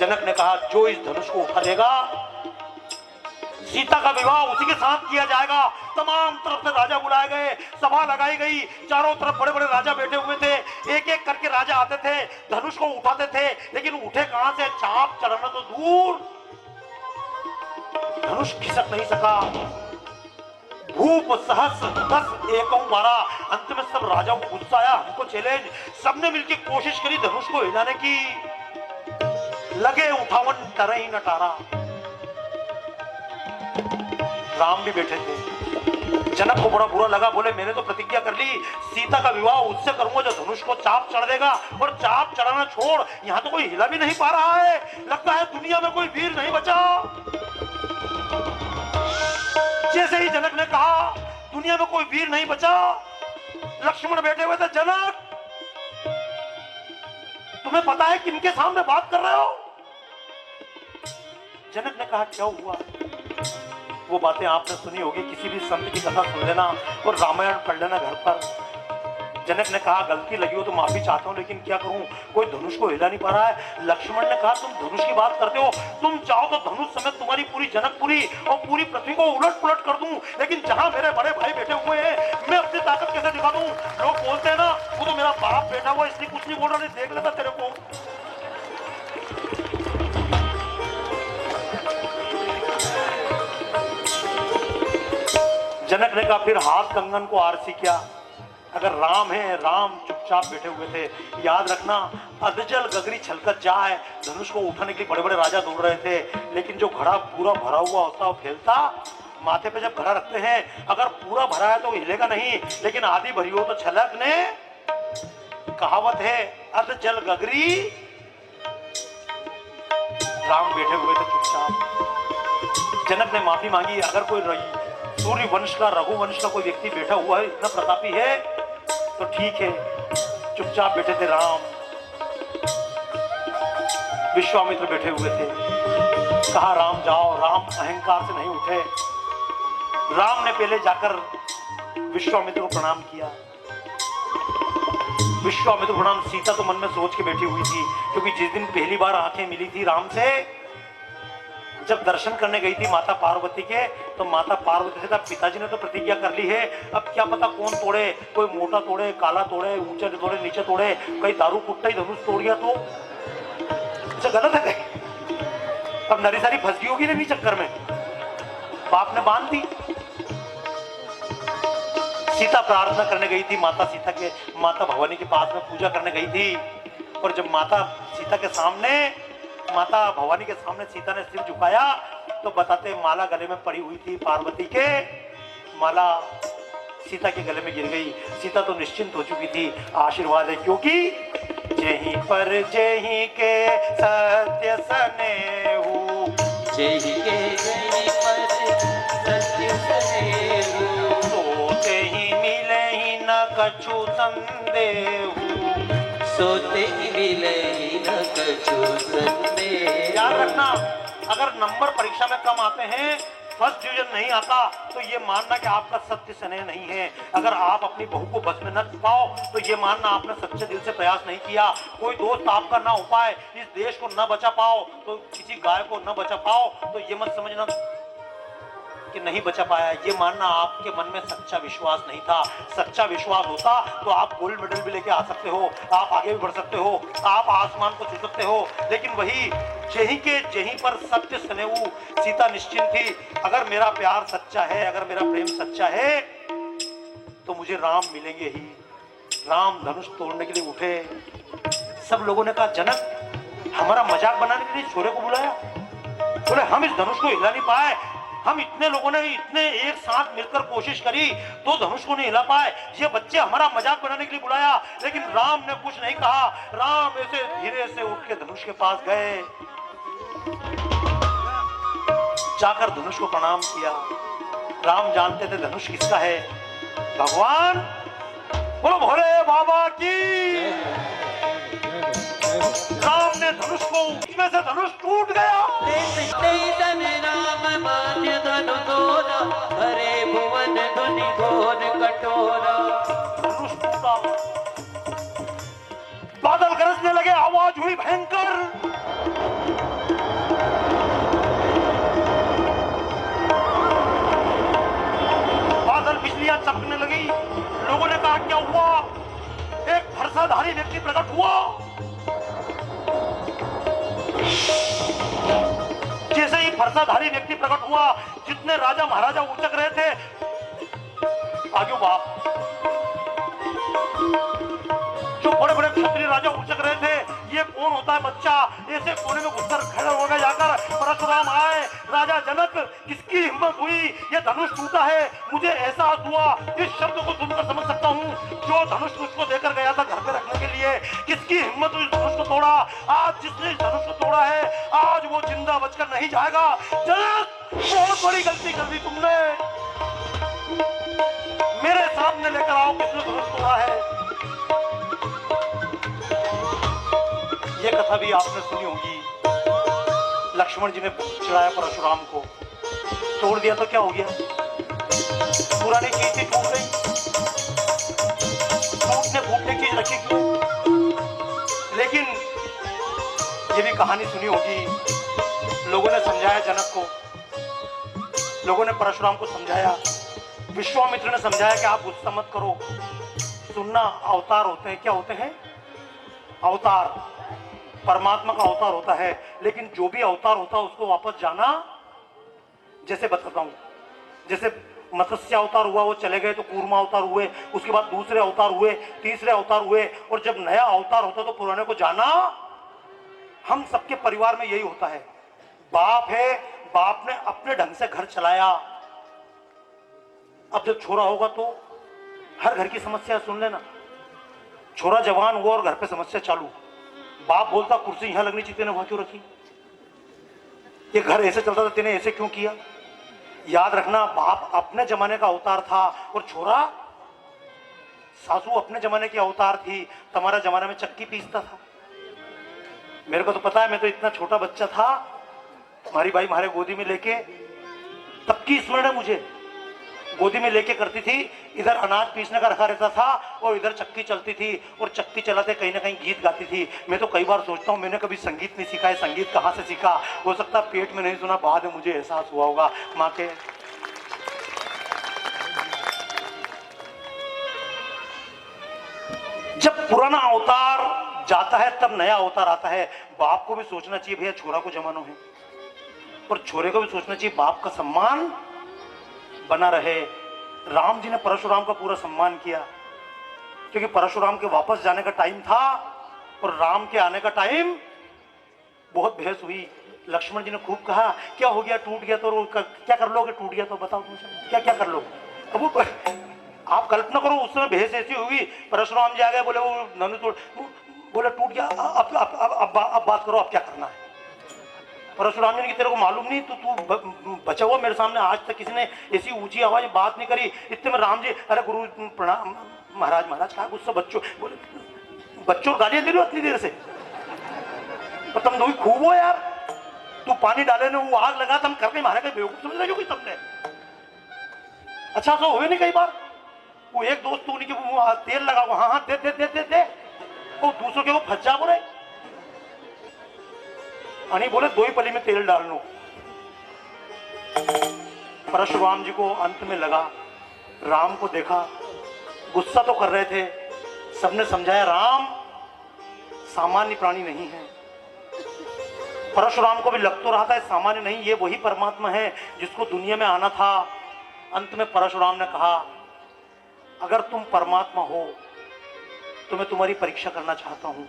जनक ने कहा जो इस धनुष को उठा लेगा सीता का विवाह उसी के साथ किया जाएगा। तमाम तरफ से राजा बुलाए गए, सभा लगाई गई, चारों तरफ बड़े बड़े राजा बैठे हुए थे। एक एक करके राजा आते थे, धनुष को उठाते थे, लेकिन उठे कहां से, चाप चढ़ना तो दूर, धनुष खिसक नहीं सका। भूप सहस दस एकौ 12। अंत में सब राजाओं को गुस्सा आया, हमको चैलेंज। सबने मिलकर कोशिश करी धनुष को हिलाने की, लगे उठावन टरे न टारा। राम भी बैठे थे। जनक को बड़ा बुरा लगा, बोले मैंने तो प्रतिज्ञा कर ली सीता का विवाह उससे करूंगा जो धनुष को चाप चढ़ देगा, और चाप चढ़ाना छोड़ यहां तो कोई हिला भी नहीं पा रहा है। लगता है दुनिया में कोई वीर नहीं बचा। जैसे ही जनक ने कहा दुनिया में कोई वीर नहीं बचा, लक्ष्मण बैठे हुए थे। जनक, तुम्हें पता है किनके सामने बात कर रहे हो? जनक ने कहा क्या हुआ? वो बातें आपने सुनी होगी, किसी भी संत की कथा सुन लेना और रामायण पढ़ लेना घर पर। जनक ने कहा गलती लगी हो तो माफी चाहता हूं, लेकिन क्या करूं, कोई धनुष को हिला नहीं पा रहा है। लक्ष्मण ने कहा तुम धनुष की बात करते हो, तुम चाहो तो धनुष समेत तुम्हारी पूरी जनकपुरी और पूरी पृथ्वी को उलट पुलट कर दूं, लेकिन जहां मेरे बड़े भाई बैठे हुए हैं मैं अपनी ताकत कैसे दिखा दूं? लोग बोलते हैं ना वो तो मेरा बाप बैठा हुआ इसलिए कुछ नहीं बोल रहा, नहीं देख लेता तेरे को। जनक ने कहा फिर हाथ कंगन को आरसी क्या? अगर राम है, राम चुपचाप बैठे हुए थे। याद रखना अधजल गगरी छलकत जाए, धनुष को उठाने के लिए बड़े बड़े राजा दौड़ रहे थे, लेकिन जो घड़ा पूरा भरा हुआ होता वो फैलता। माथे पे जब घड़ा रखते हैं अगर पूरा भरा है तो हिलेगा नहीं, लेकिन आधी भरी हो तो छलक ने। कहावत है अधजल गगरी। राम बैठे हुए थे चुपचाप। जनक ने माफी मांगी, अगर कोई सूर्य वंश का, रघुवंश का कोई व्यक्ति बैठा हुआ है, इतना प्रतापी है तो ठीक है। चुपचाप बैठे थे राम। विश्वामित्र बैठे हुए थे। कहा राम जाओ। राम अहंकार से नहीं उठे। राम ने पहले जाकर विश्वामित्र को प्रणाम किया। विश्वामित्र प्रणाम। सीता तो मन में सोच के बैठी हुई थी, क्योंकि जिस दिन पहली बार आंखें मिली थी राम से, जब दर्शन करने गई थी माता पार्वती के, तो माता पार्वती से कहा पिताजी ने तो प्रतिज्ञा कर ली है, अब क्या पता कौन तोड़े, कोई मोटा तोड़े, काला तोड़े, ऊंचे तोड़े, नीचे तोड़े, कहीं दारू कुट्टा ही धनुष तोड़ गया तो अच्छा गलत है। अब नरी सारी फंस गई होगी ना चक्कर में, बाप ने बांध दी। सीता प्रार्थना करने गई थी, माता सीता के, माता भवानी के पास में पूजा करने गई थी, और जब माता सीता के सामने, माता भवानी के सामने सीता ने सिर झुकाया तो बताते माला गले में पड़ी हुई थी पार्वती के। माला सीता के गले में गिर गई। सीता तो निश्चिंत हो चुकी थी। आशीर्वाद है, क्योंकि जेहि पर जेहि के सत्य सनेहु, जेहि के जेहि पर सत्य सनेहु, तो तेहि मिले ही न कछु संदेहु, सोते मिले ही न कछु संदेह। याद रखना अगर नंबर परीक्षा में कम आते हैं, फर्स्ट डिवीजन नहीं आता, तो ये मानना कि आपका सत्य स्नेह नहीं है। अगर आप अपनी बहू को बस में न पाओ तो ये मानना आपने सच्चे दिल से प्रयास नहीं किया। कोई दोस्त आपका ना हो पाए, इस देश को न बचा पाओ, तो किसी गाय को न बचा पाओ, तो ये मत समझना कि नहीं बचा पाया, ये मानना आपके मन में सच्चा विश्वास नहीं था। सच्चा विश्वास होता तो आप गोल्ड मेडल भी लेके आ सकते हो, आप आगे भी बढ़ सकते हो, आप आसमान को छू सकते हो। लेकिन वही जेहि के जेहि पर सत्य स्नेहु, सीता निश्चिंत थी, अगर मेरा प्यार सच्चा है, अगर मेरा प्रेम सच्चा है तो मुझे राम मिलेंगे ही। राम धनुष तोड़ने के लिए उठे। सब लोगों ने कहा जनक हमारा मजाक बनाने के लिए छोरे को बुलाया? बोले हम इस धनुष को हिला नहीं पाए, हम इतने लोगों ने इतने एक साथ मिलकर कोशिश करी तो धनुष को नहीं हिला पाए, ये बच्चे हमारा मजाक बनाने के लिए बुलाया। लेकिन राम ने कुछ नहीं कहा। राम ऐसे धीरे से उठ के धनुष के पास गए, जाकर धनुष को प्रणाम किया। राम जानते थे धनुष किसका है, भगवान बोलो भोले बाबा की। राम ने धनुष को, उसमें से धनुष टूट गया। हरे भुवन धुनि घोर कटोरा, धनुष टूटा। बादल गरजने लगे, आवाज हुई भयंकर। फरसाधारी व्यक्ति प्रकट हुआ। जैसे ही फरसाधारी व्यक्ति प्रकट हुआ, जितने राजा महाराजा उचक रहे थे, आगे बाप, जो बड़े बड़े क्षत्रिय राजा उचक रहे थे, ये कौन होता है बच्चा, ऐसे कोने में घुसकर खड़े हो गए जाकर। परशुराम आए, राजा जनक किसकी हिम्मत हुई, ये धनुष टूटा है, मुझे एहसास हुआ, इस शब्द को सुनकर समझ सकता हूँ, जो धनुष मुझको देकर गया था घर पे रखने के लिए, किसकी हिम्मत हुई धनुष को तोड़ा। आज जिसने इस धनुष को तोड़ा है, आज वो जिंदा बचकर नहीं जाएगा। जनक, बहुत बड़ी गलती कर दी तुमने, मेरे सामने लेकर आओ किसने धनुष तोड़ा है। ये कथा भी आपने सुनी होगी, लक्ष्मण जी ने चिढ़ाया परशुराम को, तोड़ दिया तो क्या हो गया, पुरानी चीज थी टूट गई, टूटने फूटने की रखी क्यों। लेकिन ये भी कहानी सुनी होगी, लोगों ने समझाया जनक को, लोगों ने परशुराम को समझाया, विश्वामित्र ने समझाया कि आप गुस्सा मत करो, सुनना, अवतार होते हैं, क्या होते हैं अवतार, परमात्मा का अवतार होता है, लेकिन जो भी अवतार होता है उसको वापस जाना। जैसे बताता हूं, जैसे मत्स्य अवतार हुआ, वो चले गए तो कूर्मा अवतार हुए, उसके बाद दूसरे अवतार हुए, तीसरे अवतार हुए, और जब नया अवतार होता तो पुराने को जाना। हम सबके परिवार में यही होता है, बाप है, बाप ने अपने ढंग से घर चलाया, अब जब छोरा होगा तो हर घर की समस्या सुन लेना। छोरा जवान हुआ और घर पे समस्या चालू, बाप बोलता कुर्सी यहां लगनी चाहिए, तेने वहां क्यों रखी, ये घर ऐसे चलता था, तेने ऐसे क्यों किया। याद रखना, बाप अपने जमाने का अवतार था और छोरा, सासू अपने जमाने की अवतार थी, तुम्हारा जमाने में चक्की पीसता था। मेरे को तो पता है, मैं तो इतना छोटा बच्चा था, तुम्हारी भाई हमारे गोदी में लेके, तब की स्मरण है मुझे, गोदी में लेके करती थी, इधर अनाज पीसने का रखा रहता था और इधर चक्की चलती थी, और चक्की चलाते कहीं ना कहीं गीत गाती थी। मैं तो कई बार सोचता हूँ, मैंने कभी संगीत नहीं सीखा है, संगीत कहाँ से सीखा, हो सकता है पेट में नहीं सुना, बाद में मुझे एहसास हुआ होगा माँ के। जब पुराना अवतार जाता है तब नया अवतार आता है। बाप को भी सोचना चाहिए भैया छोरा को जमानो है, और छोरे को भी सोचना चाहिए बाप का सम्मान बना रहे। राम जी ने परशुराम का पूरा सम्मान किया, क्योंकि परशुराम के वापस जाने का टाइम था और राम के आने का टाइम। बहुत बहस हुई, लक्ष्मण जी ने खूब कहा, क्या हो गया, टूट गया तो क्या कर लोगे, टूट गया तो बताओ तुमसे क्या क्या कर लोगे। अब आप कल्पना करो, उस समय बहस ऐसी होगी, परशुराम जी आ गए, बोले वो ननु तोड़, बोले टूट गया, अब बात करो, अब क्या करना है। परशुराम जी ने कि तेरे को मालूम नहीं, तू बचा हुआ मेरे सामने, आज तक किसी ने ऐसी ऊंची आवाज बात नहीं करी। इतने में राम जी, अरे गुरु प्रणाम, महाराज महाराज कहा गुस्सा, बच्चों बोले, बच्चों गालियां दे रहे हो इतनी देर से, पर तुम दो खूब हो यार, तू पानी डाले ने वो आग लगा, तुम करके मारे गए, बेवकूफ समझ रहे हो कि तुमने। अच्छा तो हुए नहीं कई बार, वो एक दोस्त उन्हीं के वो तेल लगा, हाँ हाँ दे दे दे दे दे, वो दूसरों के वो फंस जा बोले, अनि बोले दो ही पली में तेल डाल लो। परशुराम जी को अंत में लगा, राम को देखा, गुस्सा तो कर रहे थे, सबने समझाया राम सामान्य प्राणी नहीं है। परशुराम को भी लग तो रहा था सामान्य नहीं, ये वही परमात्मा है जिसको दुनिया में आना था। अंत में परशुराम ने कहा, अगर तुम परमात्मा हो तो मैं तुम्हारी परीक्षा करना चाहता हूं।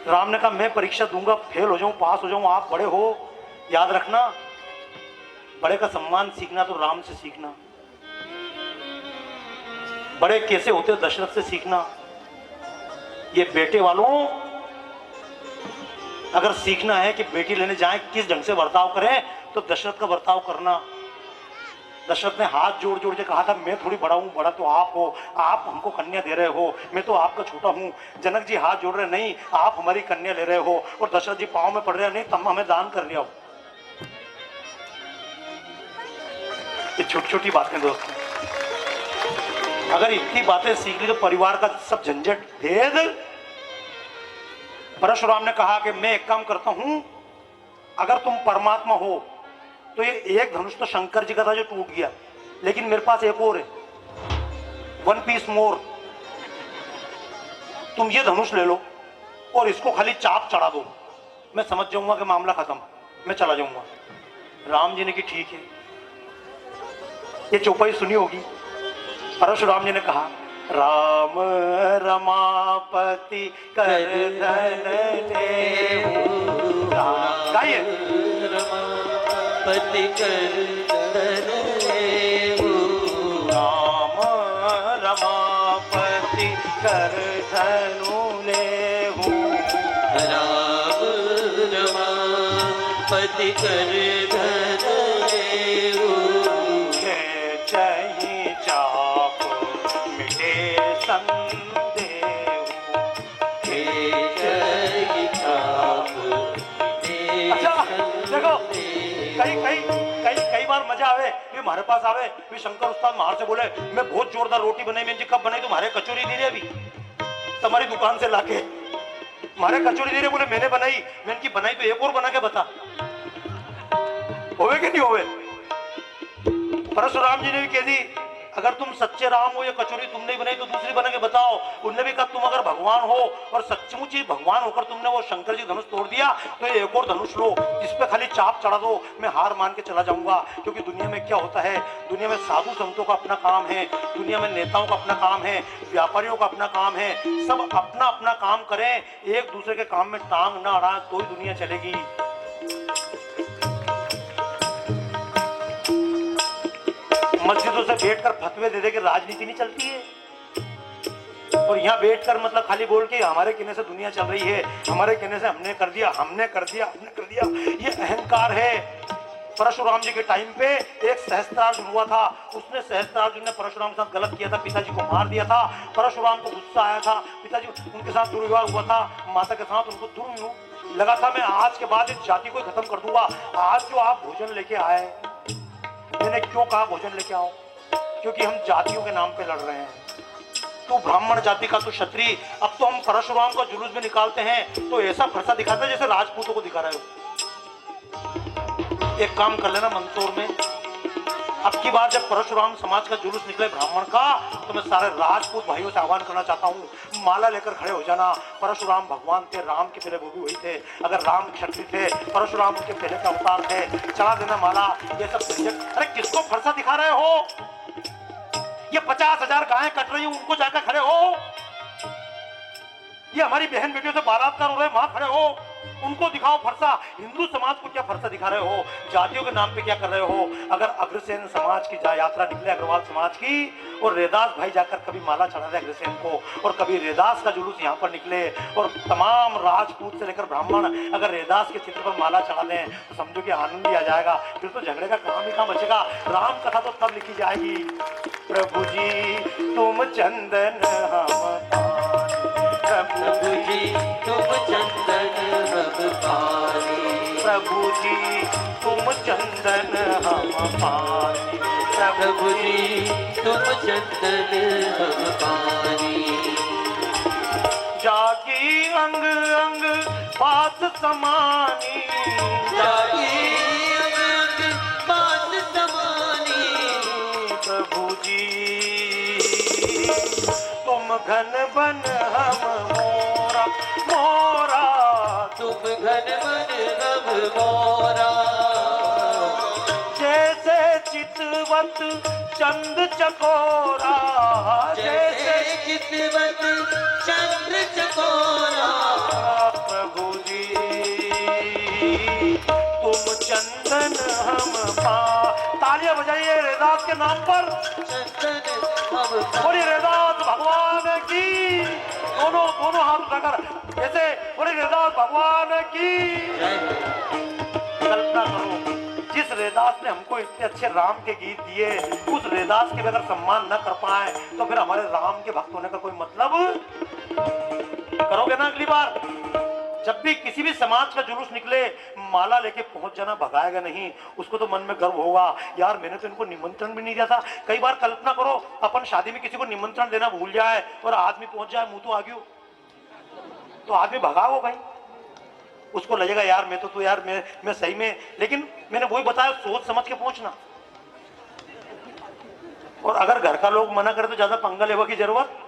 राम ने कहा, मैं परीक्षा दूंगा, फेल हो जाऊं पास हो जाऊं, आप बड़े हो, याद रखना, बड़े का सम्मान सीखना तो राम से सीखना, बड़े कैसे होते हो दशरथ से सीखना। ये बेटे वालों, अगर सीखना है कि बेटी लेने जाए किस ढंग से बर्ताव करें, तो दशरथ का बर्ताव करना। दशरथ ने हाथ जोड़ जोड़ के कहा था, मैं थोड़ी बड़ा हूं, बड़ा तो आप हो, आप हमको कन्या दे रहे हो, मैं तो आपका छोटा हूं। जनक जी हाथ जोड़ रहे, नहीं आप हमारी कन्या ले रहे हो, और दशरथ जी पांव में पड़ रहे, नहीं तुम हमें दान कर लिया हो। ये छोटी छोटी बातें दोस्तों, अगर इतनी बातें सीख ली तो परिवार का सब झंझट भेद। परशुराम ने कहा कि मैं एक काम करता हूं, अगर तुम परमात्मा हो तो ये एक धनुष तो शंकर जी का था जो टूट गया, लेकिन मेरे पास एक और है, वन पीस मोर। तुम ये धनुष ले लो और इसको खाली चाप चढ़ा दो, मैं समझ जाऊंगा कि मामला खत्म, मैं चला जाऊंगा। राम जी ने कि ठीक है। ये चौपाई सुनी होगी। परशुराम जी ने कहा, राम रमापति कर धन लेहु। गाइए, रमापति कर धन लेहु। राम रमापति कर धनु लेहु। राम रमापति कर धन लेहु। खेचहि चाप मिटे संदेहु। खेचहि चाप मिटे अच्छा देखो, संदेहु। कई बार मजा आवे भी हमारे पास आवे भी शंकर उस्ताद बाहर से बोले, मैं बहुत जोरदार रोटी बनाई, मैं जी कब बनाई, तुम्हारे कचौरी दी रे अभी तुम्हारी दुकान से लाके हमारे कचौरी दी रे, बोले मैंने बनाई। मैं इनकी बनाई तो एक और बना के बता, होवे कि नहीं होवे। परशुराम जी ने भी कह दी, अगर तुम सच्चे राम हो, ये कचौरी तुमने ही बनाई तो दूसरी बना के बताओ। उनने भी कहा, तुम अगर भगवान हो और सच्चमुच ही भगवान होकर तुमने वो शंकर जी धनुष तोड़ दिया तो ये एक और धनुष लो, इस पे खाली चाप चढ़ा दो, मैं हार मान के चला जाऊंगा। क्योंकि दुनिया में क्या होता है, दुनिया में साधु संतों का अपना काम है, दुनिया में नेताओं का अपना काम है, व्यापारियों का अपना काम है, सब अपना अपना काम करें, एक दूसरे के काम में टांग ना अड़ाएं तो ही दुनिया चलेगी। मस्जिदों से बैठकर फतवे दे दे के राजनीति नहीं चलती है। और यहाँ बैठकर मतलब खाली बोल के हमारे कहने से दुनिया चल रही है, हमारे कहने से हमने कर दिया, हमने कर दिया, हमने कर दिया, ये अहंकार है। परशुराम जी के टाइम पे एक सहस्त्रार्जुन हुआ था, उसने सहस्त्रार्जुन ने परशुराम के साथ गलत किया था, पिताजी को मार दिया था। परशुराम को गुस्सा आया था, पिताजी उनके साथ दुर्व्यवहार हुआ था, माता के साथ उनको दुर्व्यवहार लगा था, मैं आज के बाद इस जाति को खत्म कर दूंगा। आज जो आप भोजन लेके आए, मैंने क्यों कहा भोजन लेके आओ, क्योंकि हम जातियों के नाम पे लड़ रहे हैं। तो ब्राह्मण जाति का तो क्षत्रिय, अब तो हम परशुराम का जुलूस में निकालते हैं तो ऐसा फरसा दिखाते हैं जैसे राजपूतों को दिखा रहे हो। एक काम कर लेना मंदसौर में, अब की बार जब परशुराम समाज का जुलूस निकले ब्राह्मण का, तो मैं सारे राजपूत भाइयों से आह्वान करना चाहता हूँ, माला लेकर खड़े हो जाना। परशुराम भगवान थे, राम के पहले वो भी वही थे। अगर राम क्षत्रिय थे, परशुराम के पहले का अवतार थे, चढ़ा देना माला। ये सब अरे किसको फरसा दिखा रहे हो? ये 50,000 गायें कट रही है, उनको जाकर खड़े हो। ये हमारी बहन बेटियों से बलात्कार हो रहे, वहां खड़े हो, उनको दिखाओ फरसा। हिंदू समाज को क्या फरसा दिखा रहे हो? जातियों के नाम पे क्या कर रहे हो? अगर अग्रसेन समाज की यात्रा निकले, अग्रवाल समाज की, और रेदास भाई जाकर कभी माला चढ़ा रहे अग्रसेन को, और कभी रेदास का जुलूस यहाँ पर निकले, और तमाम राजपूत से लेकर ब्राह्मण अगर रेदास के चित्र पर माला चढ़ा दें, तो समझो कि आनंद ही आ जाएगा। फिर तो झगड़े का काम ही काम बचेगा। राम कथा तो तब लिखी जाएगी, प्रभु जी तुम चंदन हम प्रभु जी तुम चंदन हम पानी। प्रभु जी तुम चंदन हम पानी। प्रभु जी तुम चंदन हम पानी। जाकी अंग अंग बात समानी। जाकी अंग अंग बात समानी। प्रभु जी तुम घन बन हम मोरा मोरा। तुम घन बन हम मोरा। जैसे चितवत चंद चकोरा। जैसे चितवत चंद्र चकोरा। प्रभु जी तुम चंदन हम पा। तालियां बजाइए रेदास के नाम पर। चंदन हम बोलिए रेदास भगवान की। दोनों हाथ उठाकर ऐसे बोलिए रेदास भगवान की। कल्पना करो, जिस रेदास ने हमको इतने अच्छे राम के गीत दिए, उस रेदास के भी अगर सम्मान न कर पाए तो फिर हमारे राम के भक्त होने का कोई मतलब करोगे ना? अगली बार जब भी किसी भी समाज का जुलूस निकले, माला लेके पहुंच जाना, भगाएगा नहीं। उसको तो मन में गर्व होगा, यार मैंने तो इनको निमंत्रण भी नहीं दिया था। कई बार कल्पना करो, अपन शादी में किसी को निमंत्रण देना भूल जाए और आदमी पहुंच जाए मुंह तो आगे, तो आदमी भगाओ भाई। उसको लगेगा यार मैं तो यार मैं सही में, लेकिन मैंने वही बताया, सोच समझ के पहुंचना। और अगर घर का लोग मना करे तो ज्यादा पंगा लेवा की जरूरत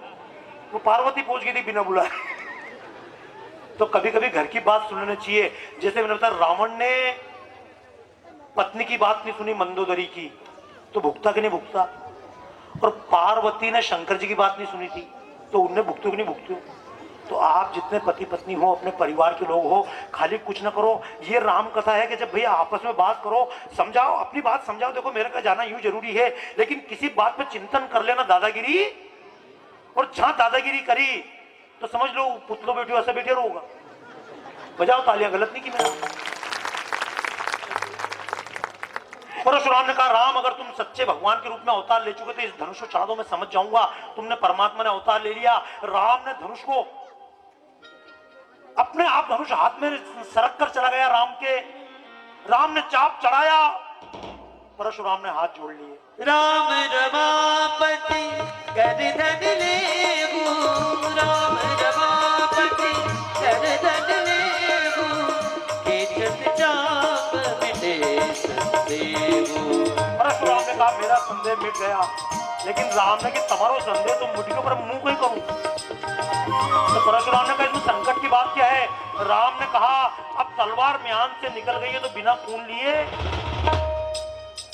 वो पार्वती पहुंच गई थी बिना बुलाए। तो कभी कभी घर की बात सुन लेना चाहिए। जैसे मैंने बताया, रावण ने पत्नी की बात नहीं सुनी मंदोदरी की, तो भुगता कि नहीं भुगता। और पार्वती ने शंकर जी की बात नहीं सुनी थी, तो उनने भुगतो कि नहीं भुगतो। तो आप जितने पति पत्नी हो, अपने परिवार के लोग हो, खाली कुछ ना करो। ये राम कथा है कि जब भैया आपस में बात करो, समझाओ, अपनी बात समझाओ। देखो मेरे का जाना यूं जरूरी है, लेकिन किसी बात पे चिंतन कर लेना दादागिरी, और जहां दादागिरी करी तो समझ लो पुतलो बेटियों ऐसा बेटे होगा। बजाओ तालियां, गलत नहीं की मैंने। परशुराम ने कहा, राम अगर तुम सच्चे भगवान के रूप में अवतार ले चुके तो इस धनुष को चढ़ा दो, मैं समझ जाऊंगा तुमने परमात्मा ने अवतार ले लिया। राम ने धनुष को अपने आप, धनुष हाथ में सरक कर चला गया राम के। राम ने चाप चढ़ाया, परशुराम ने हाथ जोड़ लिए। राम रमापति कर धन लेबू, राम रमापति कर धन लेबू, केचत चाप मिटे संदेबू। परशुराम ने कहा, मेरा संदेह मिट गया। लेकिन राम ने कि तुम्हारो संदेह तो मुझ के ऊपर मुंह को ही करूं। तो परशुराम ने कहा, इसमें संकट की बात क्या है। राम ने कहा, अब तलवार म्यान से निकल गई है तो बिना खून लिए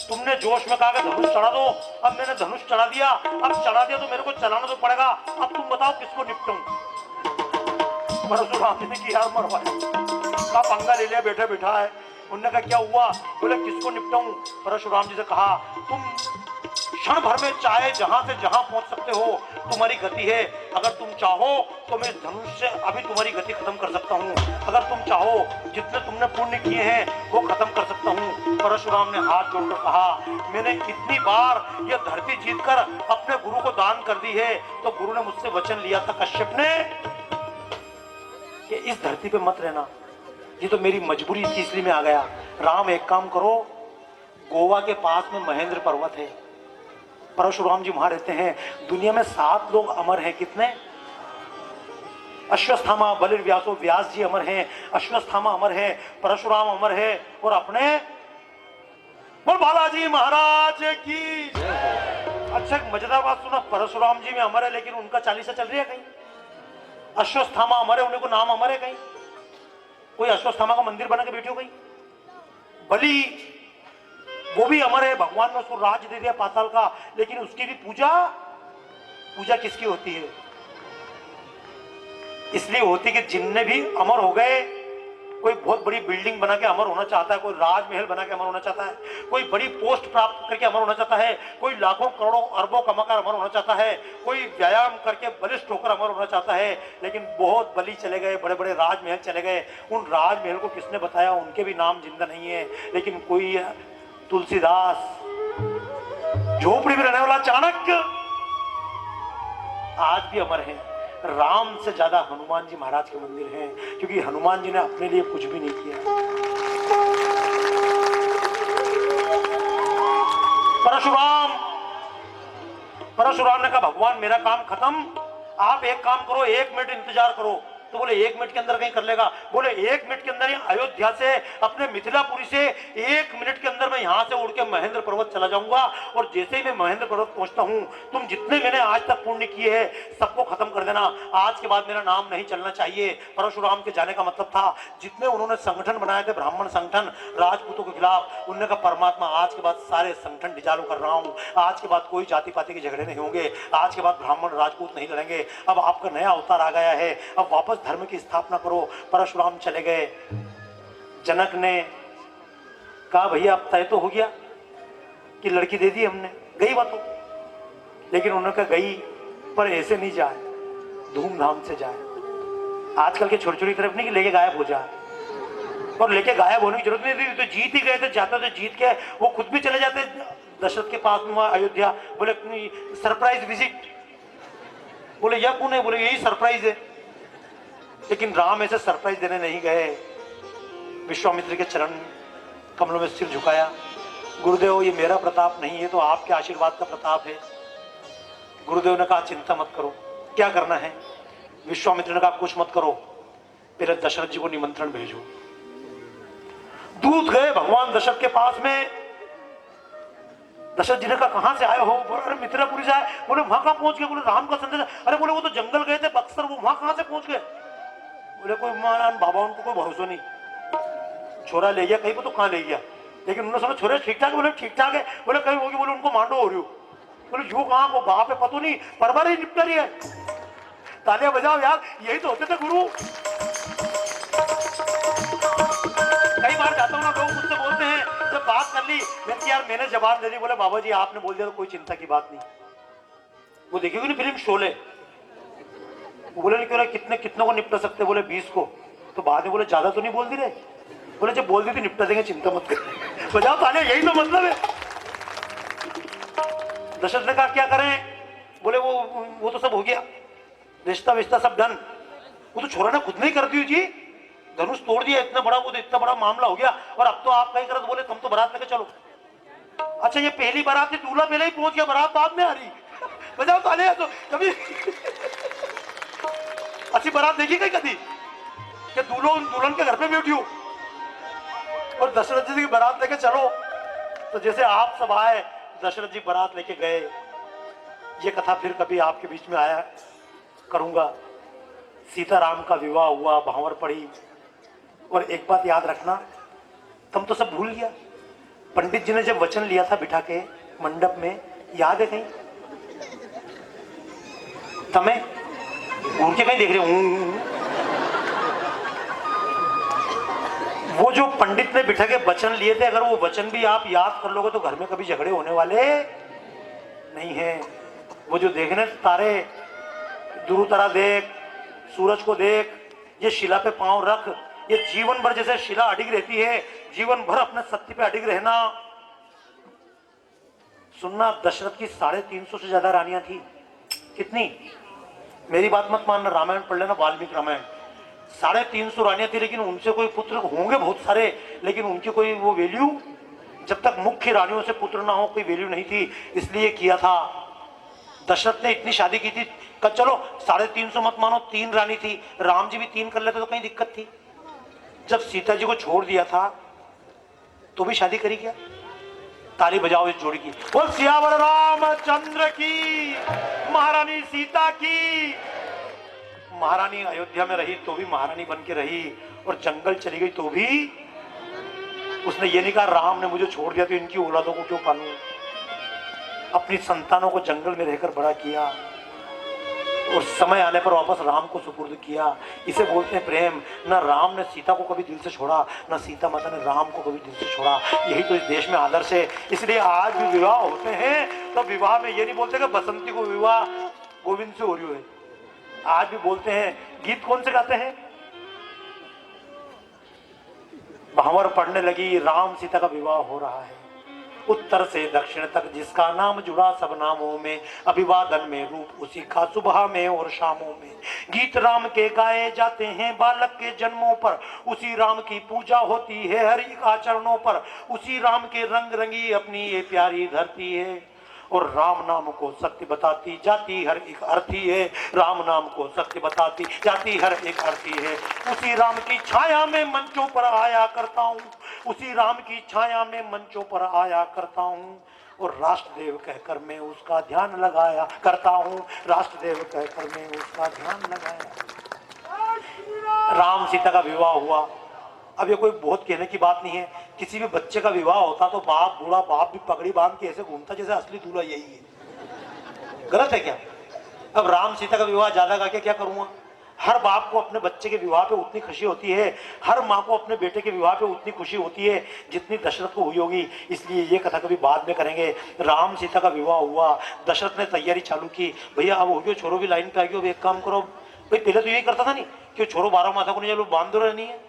तुमने जोश में कहा कि धनुष चढ़ा दो। अब मैंने धनुष चढ़ा दिया, अब चढ़ा दिया तो मेरे को चलाना तो पड़ेगा। अब तुम बताओ किसको निपटूं। परशुराम ने कि यार मरवाया का पंगा ले लिया, बैठे बिठा है। उन्होंने कहा क्या हुआ, बोले किसको निपटाऊं। परशुराम जी से कहा, तुम क्षण भर में चाहे जहां से जहां पहुंच सकते हो, तुम्हारी गति है। अगर तुम चाहो तो मैं धनुष से अभी तुम्हारी गति खत्म कर सकता हूं। अगर तुम चाहो जितने तुमने पुण्य किए हैं वो खत्म कर सकता हूं। परशुराम ने हाथ जोड़कर कहा, मैंने इतनी बार यह धरती जीतकर अपने गुरु को दान कर दी है, तो गुरु ने मुझसे वचन लिया था कश्यप ने कि इस धरती पे मत रहना। ये तो मेरी मजबूरी थी, इसलिए मैं आ गया। राम एक काम करो, गोवा के पास में महेंद्र पर्वत है, परशुराम जी वहां रहते हैं। दुनिया में 7 लोग अमर हैं। कितने? अश्वत्थामा, बलिर, व्यासो, व्यास जी अमर हैं, अश्वत्थामा अमर है, परशुराम अमर है, और अपने बोल बालाजी महाराज की। अच्छा मजेदार बात सुना, परशुराम जी में अमर है लेकिन उनका 40 चल रही है कहीं। अश्वत्थामा अमर है, उन्हें को नाम अमर है कहीं। कोई अश्वत्थामा का मंदिर बना के बैठी हो गई। बलि वो भी अमर है, भगवान ने उसको राज दे दिया पाताल का, लेकिन उसकी भी पूजा किसकी होती है? इसलिए होती कि जिनने भी अमर हो गए, कोई बहुत बड़ी बिल्डिंग बना के अमर होना चाहता है, कोई राजमहल बना के अमर होना चाहता है, कोई बड़ी पोस्ट प्राप्त करके अमर होना चाहता है, कोई लाखों करोड़ों अरबों कमाकर अमर होना चाहता है, कोई व्यायाम करके बलिष्ठ होकर अमर होना चाहता है। लेकिन बहुत बलि चले गए, बड़े बड़े राजमहल चले गए, उन राजमहल को किसने बताया, उनके भी नाम जिंदा नहीं है। लेकिन कोई तुलसीदास, झोपड़ी में रहने वाला चाणक्य आज भी अमर है। राम से ज्यादा हनुमान जी महाराज के मंदिर हैं, क्योंकि हनुमान जी ने अपने लिए कुछ भी नहीं किया। परशुराम ने कहा, भगवान मेरा काम खत्म, आप एक काम करो, 1 मिनट इंतजार करो। तो बोले 1 मिनट के अंदर कहीं कर लेगा? बोले 1 मिनट के अंदर ही अयोध्या से, अपने मिथिलापुरी से 1 मिनट के अंदर मैं यहां से उड़ के महेंद्र पर्वत चला जाऊंगा, और जैसे ही मैं महेंद्र पर्वत पहुंचता हूं, तुम जितने मैंने आज तक पुण्य किए हैं सबको खत्म कर देना। आज के बाद मेरा नाम नहीं चलना चाहिए। परशुराम के जाने का मतलब था, जितने उन्होंने संगठन बनाए थे, ब्राह्मण संगठन राजपूतों के खिलाफ, उन्होंने कहा परमात्मा आज के बाद सारे संगठन डिजालू कर रहा हूं। आज के बाद कोई जाति पाति के झगड़े नहीं होंगे, आज के बाद ब्राह्मण राजपूत नहीं लड़ेंगे। अब आपका नया अवतार आ गया है, अब वापस धर्म की स्थापना करो। परशुराम चले गए। जनक ने कहा, भैया अब तय तो हो गया कि लड़की दे दी हमने, गई बात हो। लेकिन उन्होंने कहा गई, पर ऐसे नहीं जाए, धूमधाम से जाए। आजकल के छोटी छोटी तरफ नहीं कि लेके गायब हो जाए, और लेके गायब होने की जरूरत नहीं थी। तो जीत ही गए थे, जाते तो जीत के वो खुद भी चले जाते दशरथ के पास में अयोध्या। बोले सरप्राइज विजिट, बोले यह कौन है? बोले यही सरप्राइज है। लेकिन राम ऐसे सरप्राइज देने नहीं गए। विश्वामित्र के चरण कमलों में सिर झुकाया, गुरुदेव ये मेरा प्रताप नहीं है, तो आपके आशीर्वाद का प्रताप है। गुरुदेव ने कहा चिंता मत करो, क्या करना है? विश्वामित्र ने कहा कुछ मत करो, पहले दशरथ जी को निमंत्रण भेजो। दूत गए भगवान दशरथ के पास में। दशरथ जी ने कहा कहां से आए हो? बोले अरे मिथिलापुरी से आए। बोले वहां कहां पहुंच गए? बोले राम का संदेश। अरे बोले वो तो जंगल गए थे बक्सर, वो वहां कहां से पहुंच गए? बोले कोई महारान बाबा, उनको कोई भरोसा नहीं, छोरा ले गया कहीं को तो कहां ले गया, लेकिन उन्होंने समझ छोरे ठीक ठाक। बोले ठीक ठाक है। बोले कहीं होगी? बोले उनको मांडो हो रही हो। बोले जो कहां को बाप है पता नहीं, परबार ही निपटा रही है। तालियां बजाओ यार, यही तो होते थे गुरु। कई बार जाता हूँ ना, लोग मुझसे बोलते हैं जब बात कर ली मैंने यार मैंने जवाब दे दी। बोले बाबा जी आपने बोल दिया तो कोई चिंता की बात नहीं। वो देखिएगी ना फिल्म शोले, वो बोले क्यों कितने कितनों को निपटा सकते? बोले 20 को। तो बाद में बोले ज्यादा तो नहीं बोल दी रहे? बोले जब बोल दी थी निपटा देंगे, चिंता मत कर। बजाओ तालियां, यही तो मतलब है। दशरथ ने कहा क्या करें? बोले वो तो सब हो गया, रिश्ता विश्ता सब डन। वो तो छोरा ने खुद नहीं कर दी जी, धनुष तोड़ दिया, इतना बड़ा वो इतना बड़ा मामला हो गया और अब तो आप कहीं करत। बोले तुम तो बारात लेके चलो। अच्छा ये पहली बारात थी, दूल्हा पहले ही पहुंच गया, बारात बाद में आ रही। बजाओ तालियां। तो कभी अच्छी बारात देखी गई कभी कि दुल्हन दुल्हन के घर पे बैठी हो और दशरथ जी की बारात लेके चलो? तो जैसे आप सब आए, दशरथ जी बारात लेके गए। ये कथा फिर कभी आपके बीच में आया करूंगा। सीताराम का विवाह हुआ, भांवर पड़ी। और एक बात याद रखना, तुम तो सब भूल गया, पंडित जी ने जब वचन लिया था बिठा के मंडप में, याद है कहीं? तमें घूम के कहीं देख रहे हूं? वो जो पंडित ने बिठा के वचन लिए थे, अगर वो वचन भी आप याद कर लोगे तो घर में कभी झगड़े होने वाले नहीं है। वो जो देखने तारे, ध्रुव तारा देख, सूरज को देख, ये शिला पे पांव रख, ये जीवन भर जैसे शिला अडिग रहती है, जीवन भर अपने सत्य पे अडिग रहना। सुनना, दशरथ की 350 से ज्यादा रानियां थी। कितनी? मेरी बात मत मानना, रामायण पढ़ लेना, वाल्मीकि रामायण। 350 रानियां थी, लेकिन उनसे कोई पुत्र होंगे बहुत सारे, लेकिन उनकी कोई वो वैल्यू, जब तक मुख्य रानियों से पुत्र ना हो कोई वैल्यू नहीं थी। इसलिए किया था दशरथ ने, इतनी शादी की थी। चलो 350 मत मानो, 3 रानी थी, राम जी भी 3 कर लेते तो कहीं दिक्कत थी? जब सीता जी को छोड़ दिया था तो भी शादी करी क्या? ताली बजाओ इस जोड़ी की। बोल सियावर रामचंद्र की, महारानी सीता की। महारानी अयोध्या में रही तो भी महारानी बन के रही, और जंगल चली गई तो भी उसने ये नहीं कहा राम ने मुझे छोड़ दिया तो इनकी औलादों को क्यों पालूं। अपनी संतानों को जंगल में रहकर बड़ा किया और समय आने पर वापस राम को सुपुर्द किया। इसे बोलते हैं प्रेम। ना राम ने सीता को कभी दिल से छोड़ा, ना सीता माता ने राम को कभी दिल से छोड़ा। यही तो इस देश में आदर्श है। इसलिए आज भी विवाह होते हैं तो विवाह में ये नहीं बोलते कि बसंती को विवाह गोविंद से हो रही है। आज भी बोलते हैं, गीत कौन से गाते हैं? भांवर पड़ने लगी, राम सीता का विवाह हो रहा है। उत्तर से दक्षिण तक जिसका नाम जुड़ा सब नामों में, अभिवादन में रूप उसी का सुबह में और शामों में। गीत राम के गाए जाते हैं बालक के जन्मों पर, उसी राम की पूजा होती है हर एक आचरणों पर। उसी राम के रंग रंगी अपनी ये प्यारी धरती है, और राम नाम को सत्य बताती जाती हर एक अर्थी है। राम नाम को सत्य बताती जाती हर एक अर्थी है। उसी राम की छाया में मंचों पर आया करता हूँ, उसी राम की छाया में मंचों पर आया करता हूँ, और राष्ट्रदेव कहकर मैं उसका ध्यान लगाया करता हूँ। राष्ट्रदेव कहकर मैं उसका ध्यान लगाया। राम सीता का विवाह हुआ। अब ये कोई बहुत कहने की बात नहीं है, किसी भी बच्चे का विवाह होता तो बाप, बूढ़ा बाप भी पगड़ी बांध के ऐसे घूमता जैसे असली दूल्हा यही है। गलत है क्या? अब राम सीता का विवाह ज्यादा गा के क्या करूंगा? हर बाप को अपने बच्चे के विवाह पे उतनी खुशी होती है, हर माँ को अपने बेटे के विवाह पे उतनी खुशी होती है जितनी दशरथ को हुई होगी। इसलिए ये कथा कभी बाद में करेंगे। राम सीता का विवाह हुआ, दशरथ ने तैयारी चालू की। भैया अब हो गया, छोरो भी लाइन पे आ गया, एक काम करो भाई, पहले तो यही करता था नहीं कि छोरो 12 माथा को नहीं चलो बांध दो रहनी है,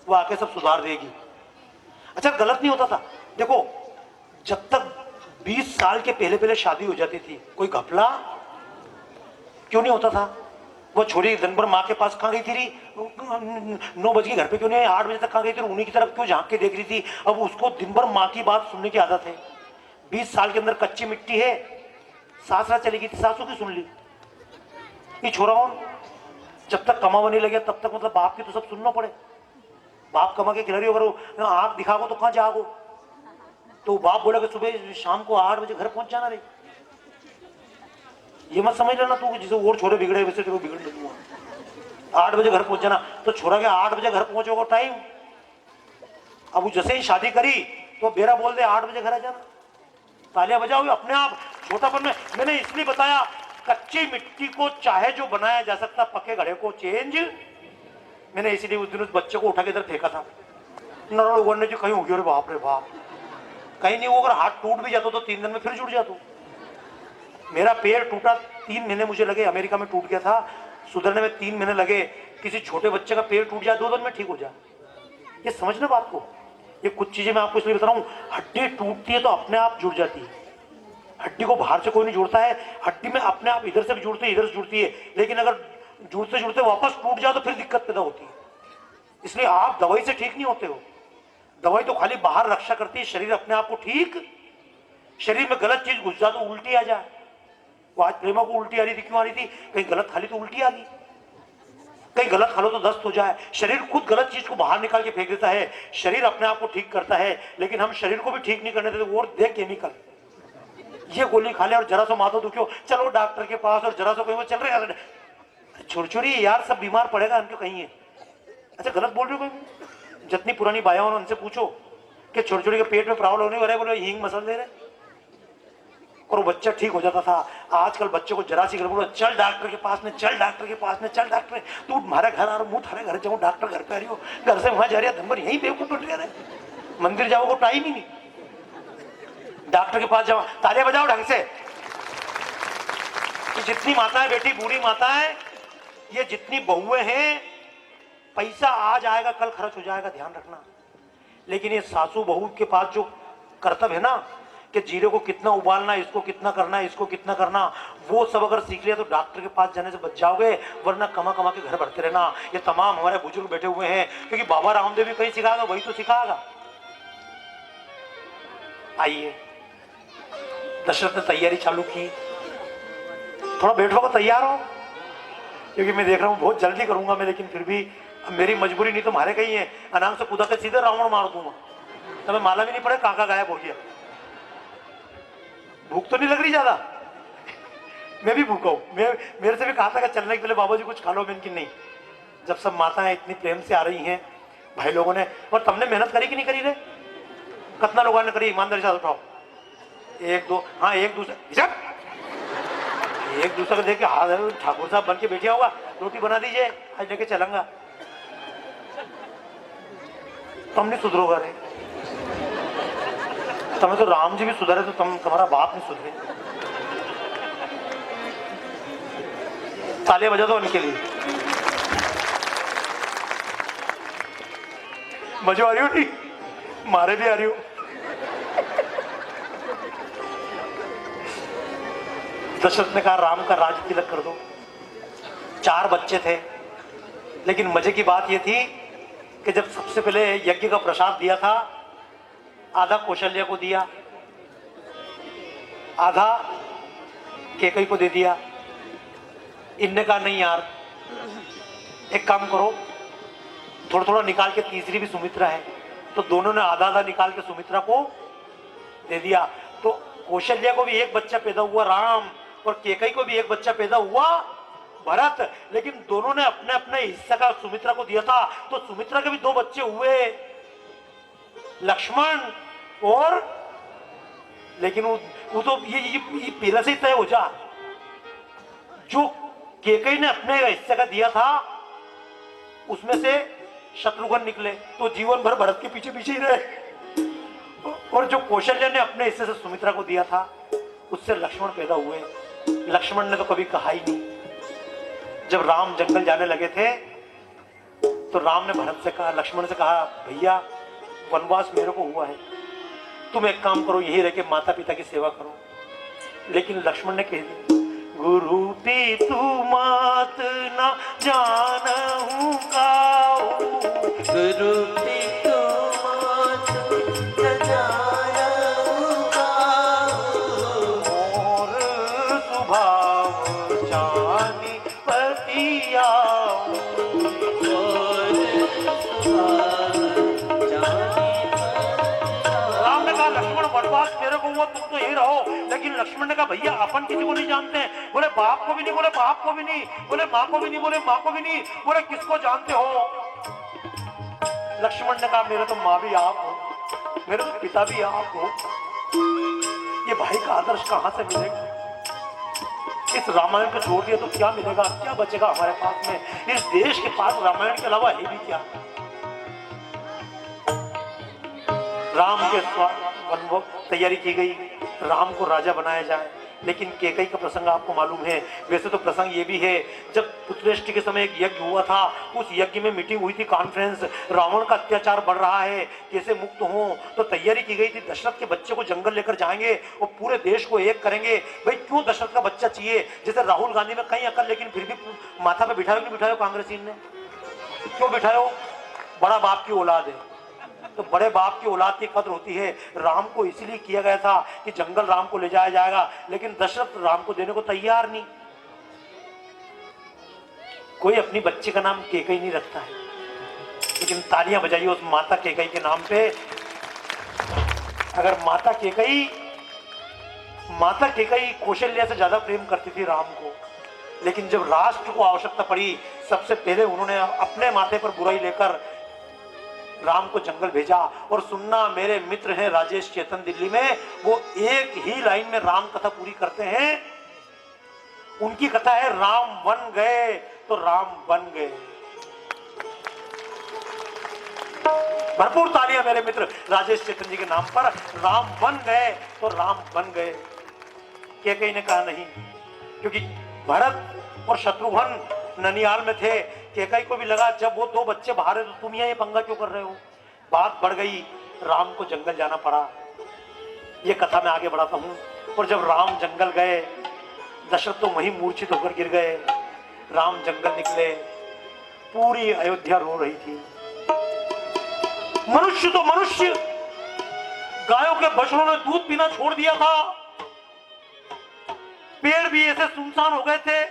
वो आके सब सुधार देगी। अच्छा गलत नहीं होता था। देखो जब तक 20 साल के पहले पहले शादी हो जाती थी, कोई घपला क्यों नहीं होता था? वो छोरी दिन भर माँ के पास कहाँ गई थी रही, 9 बजे घर पे क्यों नहीं आई, 8 बजे तक कहाँ गई थी, उन्हीं की तरफ क्यों झांक के देख रही थी? अब उसको दिन भर माँ की बात सुनने की आदत है। 20 साल के अंदर कच्ची मिट्टी है, सासरा चली गई थी, सासू की सुन ली। ये छोरा जब तक कमावा नहीं लगे तब तक मतलब बाप की तो सब सुनना पड़े। बाप कमा के खिला रही हो, अगर आंख दिखाओ तो कहाँ जाओ? तो बाप बोला कि सुबह शाम को 8 बजे घर पहुंच जाना रे। ये मत समझ लेना तू जिसे और छोरे बिगड़े वैसे तेरे को बिगड़ लूंगा। 8 बजे घर पहुंच जाना, तो छोरा के 8 बजे घर पहुंचोगा टाइम। अब वो जैसे ही शादी करी तो बेरा बोल दे 8 बजे घर आ जाना, तालियां बजाओगे अपने आप। छोटापन में मैंने इसलिए बताया, कच्ची मिट्टी को चाहे जो बनाया जा सकता, पक्के घड़े को चेंज। मैंने इसीलिए उस दिन उस बच्चे को उठा के इधर फेंका था। लोगों ने जो कहीं हो गया, बाप रे बाप, कहीं नहीं। वो अगर हाथ टूट भी जाता तो 3 दिन में फिर जुड़ जाता। मेरा पैर टूटा 3 महीने मुझे लगे, अमेरिका में टूट गया था, सुधरने में 3 महीने लगे। किसी छोटे बच्चे का पैर टूट जाए 2 दिन में ठीक हो जाए। ये समझना बात को। ये कुछ चीजें मैं आपको इसलिए बता रहा हूँ, हड्डी टूटती है तो अपने आप जुड़ जाती है। हड्डी को बाहर से कोई नहीं जोड़ता है, हड्डी में अपने आप इधर से भी जुड़ती है, इधर से जुड़ती है। लेकिन अगर जुड़ते जुड़ते वापस टूट जाए तो फिर दिक्कत पैदा होती है। इसलिए आप दवाई से ठीक नहीं होते हो। दवाई तो खाली बाहर रक्षा करती है, शरीर अपने आप को ठीक। शरीर में गलत चीज घुस जाए तो उल्टी आ जाए। वो आज प्रेमा को उल्टी आ रही थी, क्यों आ रही थी? कहीं गलत खाली तो उल्टी आ गई, कहीं गलत खा लो तो दस्त हो जाए। शरीर खुद गलत चीज को बाहर निकाल के फेंक देता है, शरीर अपने आप को ठीक करता है। लेकिन हम शरीर को भी ठीक नहीं करने देते। और देख केमिकल, ये गोली खा ले और जरा सा माथा दुखियो चलो डॉक्टर के पास, और जरा सा कोई वो चल रहे हैं छोटी यार, सब बीमार पड़ेगा उनके कहीं है। अच्छा गलत बोल रहे हो कोई? जितनी पुरानी बाया हो उनसे पूछो कि छोटी के पेट में प्रॉब्लम होने वाले, बोले हींग मसल दे रहे और वो बच्चा ठीक हो जाता था। आजकल बच्चे को जरा सी बोलो चल डॉक्टर के पास में, चल डॉक्टर के पास में, चल डॉक्टर, तू हमारे घर आ रहा, मुँह थारे घर जाऊँ, डॉक्टर घर पे आ रही हो, घर से वहां जा रही है, नंबर यहीं बेवकूफ बन रहे, मंदिर जाओ को टाइम ही नहीं, डॉक्टर के पास जाओ। तालियां बजाओ ढंग से। जितनी माताएं बेटी, बूढ़ी माताएं, ये जितनी बहुएं हैं, पैसा आज आएगा कल खर्च हो जाएगा, ध्यान रखना। लेकिन ये सासू बहू के पास जो कर्तव्य है ना, कि जीरे को कितना उबालना, इसको कितना करना, इसको कितना करना, वो सब अगर सीख लिया तो डॉक्टर के पास जाने से बच जाओगे। वरना कमा कमा के घर भरते रहना। ये तमाम हमारे बुजुर्ग बैठे हुए हैं, क्योंकि बाबा रामदेव भी कहीं सिखाएगा, वही तो सिखाएगा। आइए, दशरथ ने तैयारी चालू की। थोड़ा बैठो को तैयार हो, क्योंकि मैं देख रहा हूँ बहुत जल्दी करूंगा मैं, लेकिन फिर भी मेरी मजबूरी, नहीं तो हमारे कहीं है अनाम से कूदा के सीधे रावण मार दूंगा, तो मैं माला भी नहीं पड़े, काका गायब हो गया। भूख तो नहीं लग रही ज्यादा? मैं भी भूखा हूं। मेरे से भी कहा था कि चलने के पहले बाबा जी कुछ खा लो, मैंने कि नहीं। जब सब माताएं इतनी प्रेम से आ रही हैं भाई लोगों ने, और तुमने मेहनत करी कि नहीं करी रे? कितना लोगों ने करी? ईमानदारी से उठाओ। एक दो, हाँ एक दूसरे को देख के हाथ ठाकुर साहब बन के बैठे होगा, रोटी बना दीजिए आज लेके चलूंगा। तुम नहीं सुधरोगा रे, तुम्हें तो राम जी भी सुधरे तो तुम्हारा बाप नहीं सुधरे। तालियां बजा दो उनके लिए। मजा आ रही हो? नहीं, मारे भी आ रही हो। दशरथ ने कहा राम का राज तिलक कर दो। 4 बच्चे थे, लेकिन मजे की बात यह थी कि जब सबसे पहले यज्ञ का प्रसाद दिया था, आधा कौशल्या को दिया, आधा केकई को दे दिया। इनने कहा नहीं यार, एक काम करो, थोड़ा थोड़ा निकाल के, तीसरी भी सुमित्रा है, तो दोनों ने आधा आधा निकाल के सुमित्रा को दे दिया। तो कौशल्या को भी एक बच्चा पैदा हुआ राम, और केकई को भी एक बच्चा पैदा हुआ भरत। लेकिन दोनों ने अपने अपने हिस्सा का सुमित्रा को दिया था, तो सुमित्रा के भी 2 बच्चे हुए, लक्ष्मण और, लेकिन वो तो ये पहले से ही तय हो जा। जो केकई ने अपने हिस्से का दिया था, उसमें से शत्रुघ्न निकले, तो जीवन भर भरत के पीछे पीछे ही रहे। और जो कौशल्या ने अपने हिस्से से सुमित्रा को दिया था, उससे लक्ष्मण पैदा हुए। लक्ष्मण ने तो कभी कहा ही नहीं। जब राम जंगल जाने लगे थे, तो राम ने भरत से कहा, लक्ष्मण से कहा, भैया वनवास मेरे को हुआ है, तुम एक काम करो, यही रह के माता पिता की सेवा करो। लेकिन लक्ष्मण ने कह दिया, गुरु पितु मात न जानहु काऊ, गुरु पितु मात न जानहु काऊ, और स्वभाव जानि पति आऊ, और स्वभाव जानि पति आऊ। राम ने कहा लक्ष्मण पास मेरे को हुआ, तुम तो यही रहो। लेकिन लक्ष्मण ने कहा भैया अपन किसी को नहीं जानते हैं। बोले बाप को भी नहीं, बोले बाप को भी नहीं, बोले माँ को भी नहीं, बोले माँ को भी नहीं, बोले किसको जानते हो? लक्ष्मण ने कहा मेरे तो माँ भी आप हो, मेरे तो पिता भी आप हो, ये भाई का आदर्श कहां से मिलेगा? इस रामायण को छोड़ दिया तो क्या मिलेगा, क्या बचेगा हमारे पास में? इस देश के पास रामायण के अलावा है भी क्या? राम के तैयारी की गई, राम को राजा बनाया जाए। लेकिन कैकेयी का प्रसंग आपको मालूम है। वैसे तो प्रसंग ये भी है, जब पुत्रष्टि के समय एक यज्ञ हुआ था, उस यज्ञ में मीटिंग हुई थी, कॉन्फ्रेंस, रावण का अत्याचार बढ़ रहा है, कैसे मुक्त हो, तो तैयारी की गई थी। दशरथ के बच्चे को जंगल लेकर जाएंगे और पूरे देश को एक करेंगे। भाई क्यों दशरथ का बच्चा चाहिए? जैसे राहुल गांधी में कहीं अकल, लेकिन फिर भी माथा पे बिठाओ नहीं बिठाओ कांग्रेसी ने? क्यों बिठाओ? बड़ा बाप की औलाद है, तो बड़े बाप की औलाद की कदर होती है। राम को इसलिए किया गया था कि जंगल राम को ले जाया जाएगा, लेकिन दशरथ राम को देने को तैयार नहीं। कोई अपनी बच्ची का नाम कैकेयी नहीं रखता है, लेकिन तालियां बजाइए उस माता कैकेयी के नाम पे। अगर माता कैकेयी कौशल्या से ज्यादा प्रेम करती थी राम को, लेकिन जब राष्ट्र को आवश्यकता पड़ी, सबसे पहले उन्होंने अपने माथे पर बुराई लेकर राम को जंगल भेजा। और सुनना, मेरे मित्र हैं राजेश चेतन दिल्ली में, वो एक ही लाइन में राम कथा पूरी करते हैं। उनकी कथा है राम बन गए तो राम बन गए। भरपूर तालियां मेरे मित्र राजेश चेतन जी के नाम पर। राम बन गए तो राम बन गए। कैकेयी ने कहा नहीं, क्योंकि भरत और शत्रुघ्न ननियाल में थे। कैकेयी को भी लगा जब वो दो बच्चे बाहर है तो तुम यहाँ ये पंगा क्यों कर रहे हो? बात बढ़ गई, राम को जंगल जाना पड़ा। ये कथा मैं आगे बढ़ाता हूँ। और जब राम जंगल गए, दशरथ तो वहीं मूर्छित होकर गिर गए। राम जंगल निकले, पूरी अयोध्या रो रही थी। मनुष्य तो मनुष्य, गायों के बछड़ों ने दूध पीना छोड़ दिया था, पेड़ भी ऐसे सुनसान हो गए थे।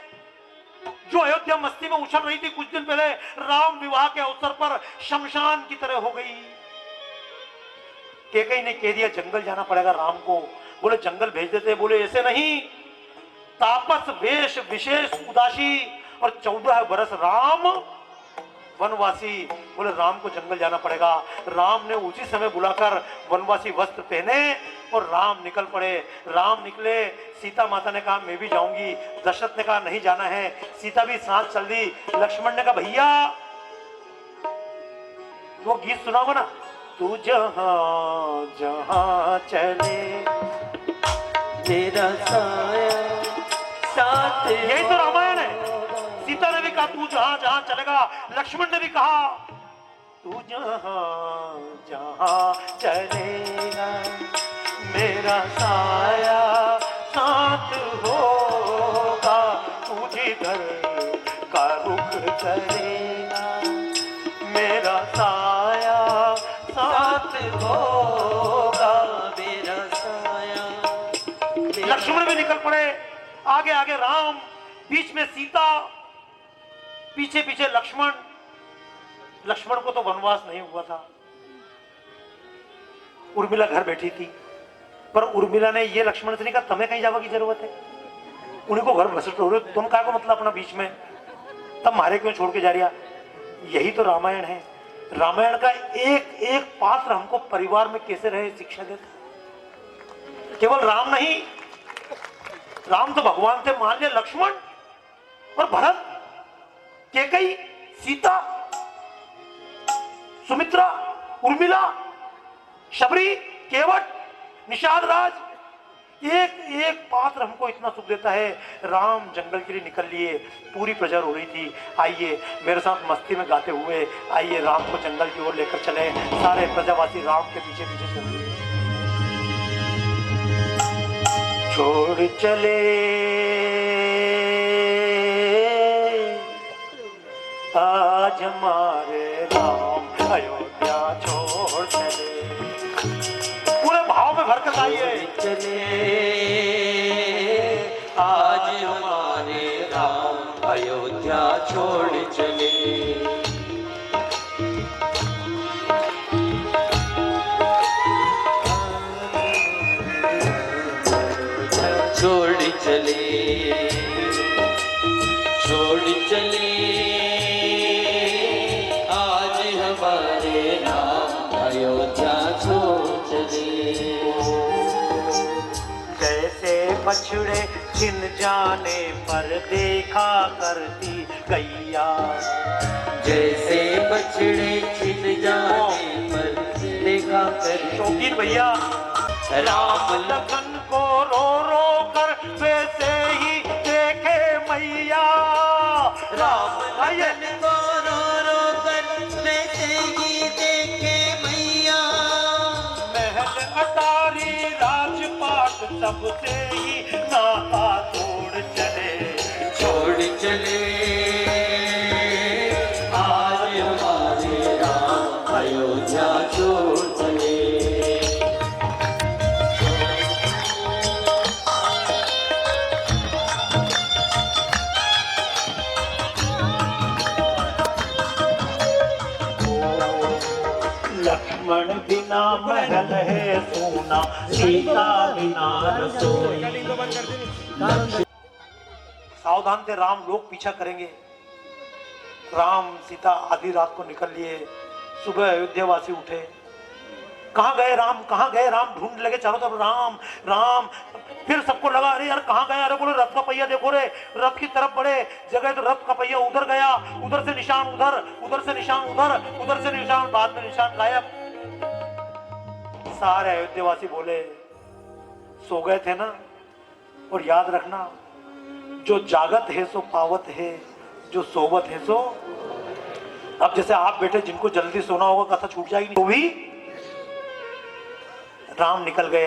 जो अयोध्या मस्ती में उछल रही थी कुछ दिन पहले, राम विवाह के अवसर पर शमशान की तरह हो गई। कैकेयी ने कह दिया जंगल जाना पड़ेगा राम को। बोले जंगल भेज देते, बोले ऐसे नहीं, तापस वेश विशेष उदासी और 14 बरस राम वनवासी। बोले राम को जंगल जाना पड़ेगा। राम ने उसी समय बुलाकर वनवासी वस्त्र पहने और राम निकल पड़े। राम निकले, सीता माता ने कहा मैं भी जाऊंगी। दशरथ ने कहा नहीं जाना है। सीता भी साथ चल दी। लक्ष्मण ने कहा भैया, वो गीत सुनाओगे ना, तू जहां जहां चले तेरा साया साथ। यही तो रामायण है। सीता ने भी कहा तू जहां जहां चलेगा, लक्ष्मण ने भी कहा तू जहां जहां चलेगा मेरा साया साथ होगा, तू जिधर का रुख करेगा मेरा साया साथ होगा, मेरा साया। लक्ष्मण भी निकल पड़े। आगे आगे राम, बीच में सीता, पीछे पीछे लक्ष्मण। लक्ष्मण को तो वनवास नहीं हुआ था। उर्मिला घर बैठी थी, पर उर्मिला ने ये लक्ष्मण से नहीं कहा तुम्हें कहीं जाने की जरूरत है, उन्हीं को घर घसट रहे हो, तुम क्या को मतलब अपना बीच में, तब मारे क्यों छोड़ के जा रहा। यही तो रामायण है। रामायण का एक एक पात्र हमको परिवार में कैसे रहे शिक्षा देता। केवल राम नहीं, राम तो भगवान थे, मान लिया लक्ष्मण और भरत, कैकेयी, सीता, सुमित्रा, उर्मिला, शबरी, केवट, निषाद राज, एक एक पात्र हमको इतना सुख देता है। राम जंगल के लिए निकल लिए, पूरी प्रजा रो रही थी। आइए मेरे साथ मस्ती में गाते हुए आइए राम को जंगल की ओर लेकर चले। सारे प्रजावासी राम के पीछे पीछे चल दिए। छोड़ चले आज हमारे राम अयोध्या छोड़ चले। पूरे भाव में भरकर आइए। चले आज हमारे राम अयोध्या छोड़ चले। चले, आज हमारे राम अयोध्या छोड़ चले। जैसे बछड़े छिन जाने पर देखा करती गैया, जैसे बछड़े छिन जाने पर देखा करती शौकीन भैया राम लखन को रो रो कर वैसे ही देखे मैया। राम लखन को रो रो कर वैसे ही देखे मैया। महल अटारी राजपाट सबसे ही नाता छोड़ चले। आज हमारे राम अयोध्या छोड़ चले। लक्ष्मण बिना महल है सोना, सीता बिना रसोई। सावधान थे राम, लोग पीछा करेंगे। राम सीता आधी रात को निकल लिए। सुबह अयोध्या वासी उठे, कहाँ गए राम, कहाँ गए राम, ढूंढ लगे चारों तरफ राम राम। फिर सबको लगा अरे यार कहाँ गया, अरे बोले रथ का पहिया देखो रे, रथ की तरफ बढ़े जगह तो रथ का पहिया उधर गया, उधर से निशान उधर, उधर से निशान उधर, उधर से निशान, बाद में निशान गायब। सारे अयोध्यावासी बोले सो गए थे ना, और याद रखना जो जागत है सो पावत है, जो सोवत है सो। अब जैसे आप बेटे जिनको जल्दी सोना होगा कथा छूट जाएगी, तो भी राम निकल गए।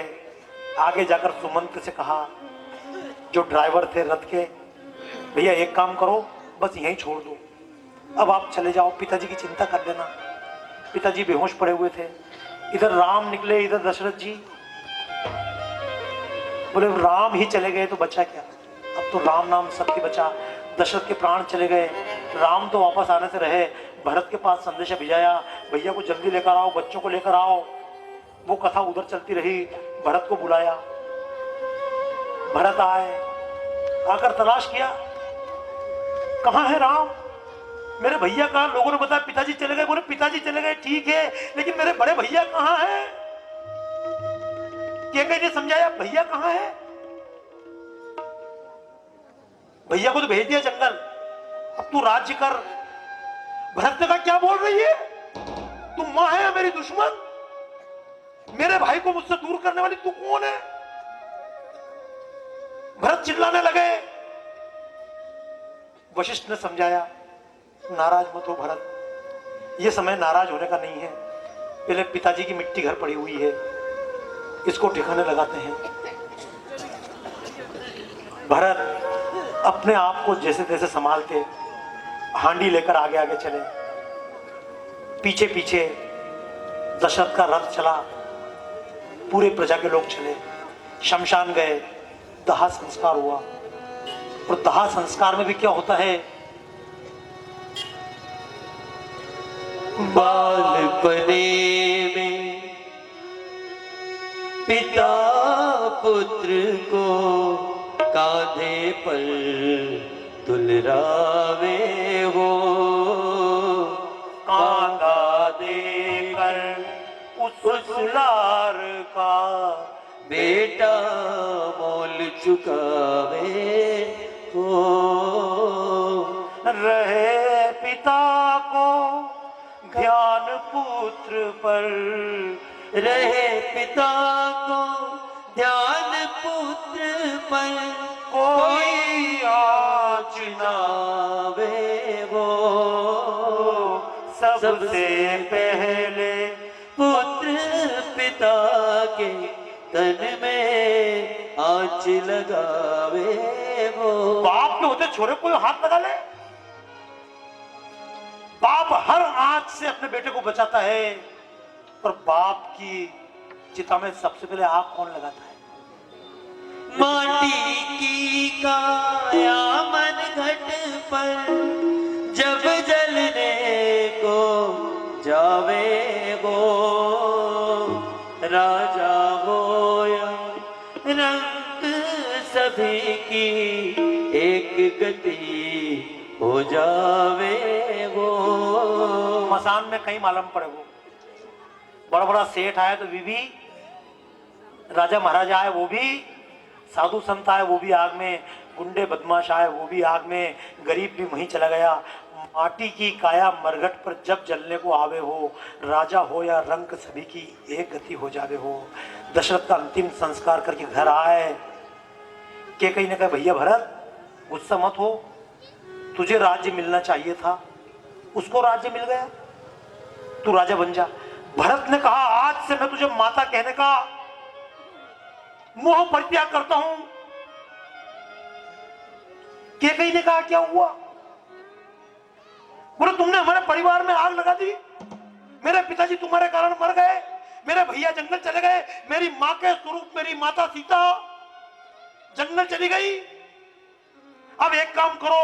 आगे जाकर सुमंत से कहा, जो ड्राइवर थे रथ के, भैया एक काम करो बस यहीं छोड़ दो, अब आप चले जाओ, पिताजी की चिंता कर लेना। पिताजी बेहोश पड़े हुए थे। इधर राम निकले, इधर दशरथ जी। बोले राम ही चले गए तो बचा क्या, अब तो राम नाम सत्य बचा। दशरथ के प्राण चले गए, राम तो वापस आने से रहे। भरत के पास संदेशा भिजाया, भैया को जल्दी लेकर आओ, बच्चों को लेकर आओ। वो कथा उधर चलती रही। भरत को बुलाया, भरत आए, आकर तलाश किया, कहां है राम, मेरे भैया कहां। लोगों ने बताया पिताजी चले गए। बोले पिताजी चले गए ठीक है, लेकिन मेरे बड़े भैया कहां हैं। केकई ने समझाया भैया कहां है, भैया को तो भेज दिया जंगल, अब तू राज्य कर। भरत ने कहा क्या बोल रही है, तुम मां है मेरी दुश्मन, मेरे भाई को मुझसे दूर करने वाली तू कौन है। भरत चिल्लाने लगे। वशिष्ठ ने समझाया नाराज मत हो भरत, यह समय नाराज होने का नहीं है। पहले पिताजी की मिट्टी घर पड़ी हुई है, इसको ठिकाने लगाते हैं। भरत अपने आप को जैसे तैसे संभालते हांडी लेकर आगे आगे चले। पीछे पीछे दशरथ का रथ चला, पूरे प्रजा के लोग चले। शमशान गए, दाह संस्कार हुआ। और दाह संस्कार में भी क्या होता है, बालपने में पिता पुत्र को कांधे पर दुलरावे हो, कांधा देकर उस लार का बेटा मोल चुकावे हो। रहे पिता को ध्यान पुत्र पर, रहे पिता को ध्यान पुत्र पर, कोई आँच ना आवे वो। सबसे पहले पुत्र पिता के तन में आँच लगावे वो। बाप के होते छोरे कोई हाथ लगा ले, बाप हर आंच से अपने बेटे को बचाता है, पर बाप की चिता में सबसे पहले आग कौन लगाता है। माटी की काया मन घट पर जब जलने को जावे गो, राजा हो या रंग सभी की एक गति हो जावे गो। मसान में कहीं मालूम पड़े वो बड़ा बड़ा सेठ आए तो बीवी, राजा महाराजा आए वो भी, साधु संत आए वो भी आग में, गुंडे बदमाश आए वो भी आग में, गरीब भी वहीं चला गया। माटी की काया मरघट पर जब जलने को आवे हो, राजा हो या रंक सभी की एक गति हो जावे हो। दशरथ का अंतिम संस्कार करके घर आए, के कहीं ने कहा भैया भरत गुस्सा मत हो, तुझे राज्य मिलना चाहिए था, उसको राज्य मिल गया, तू राजा बन जा। भरत ने कहा आज से मैं तुझे माता कहने का मोह परित्याग करता हूं। केकई ने कहा क्या हुआ? बोले तुमने हमारे परिवार में आग लगा दी, मेरे पिताजी तुम्हारे कारण मर गए, मेरे भैया जंगल चले गए, मेरी मां के स्वरूप मेरी माता सीता जंगल चली गई। अब एक काम करो,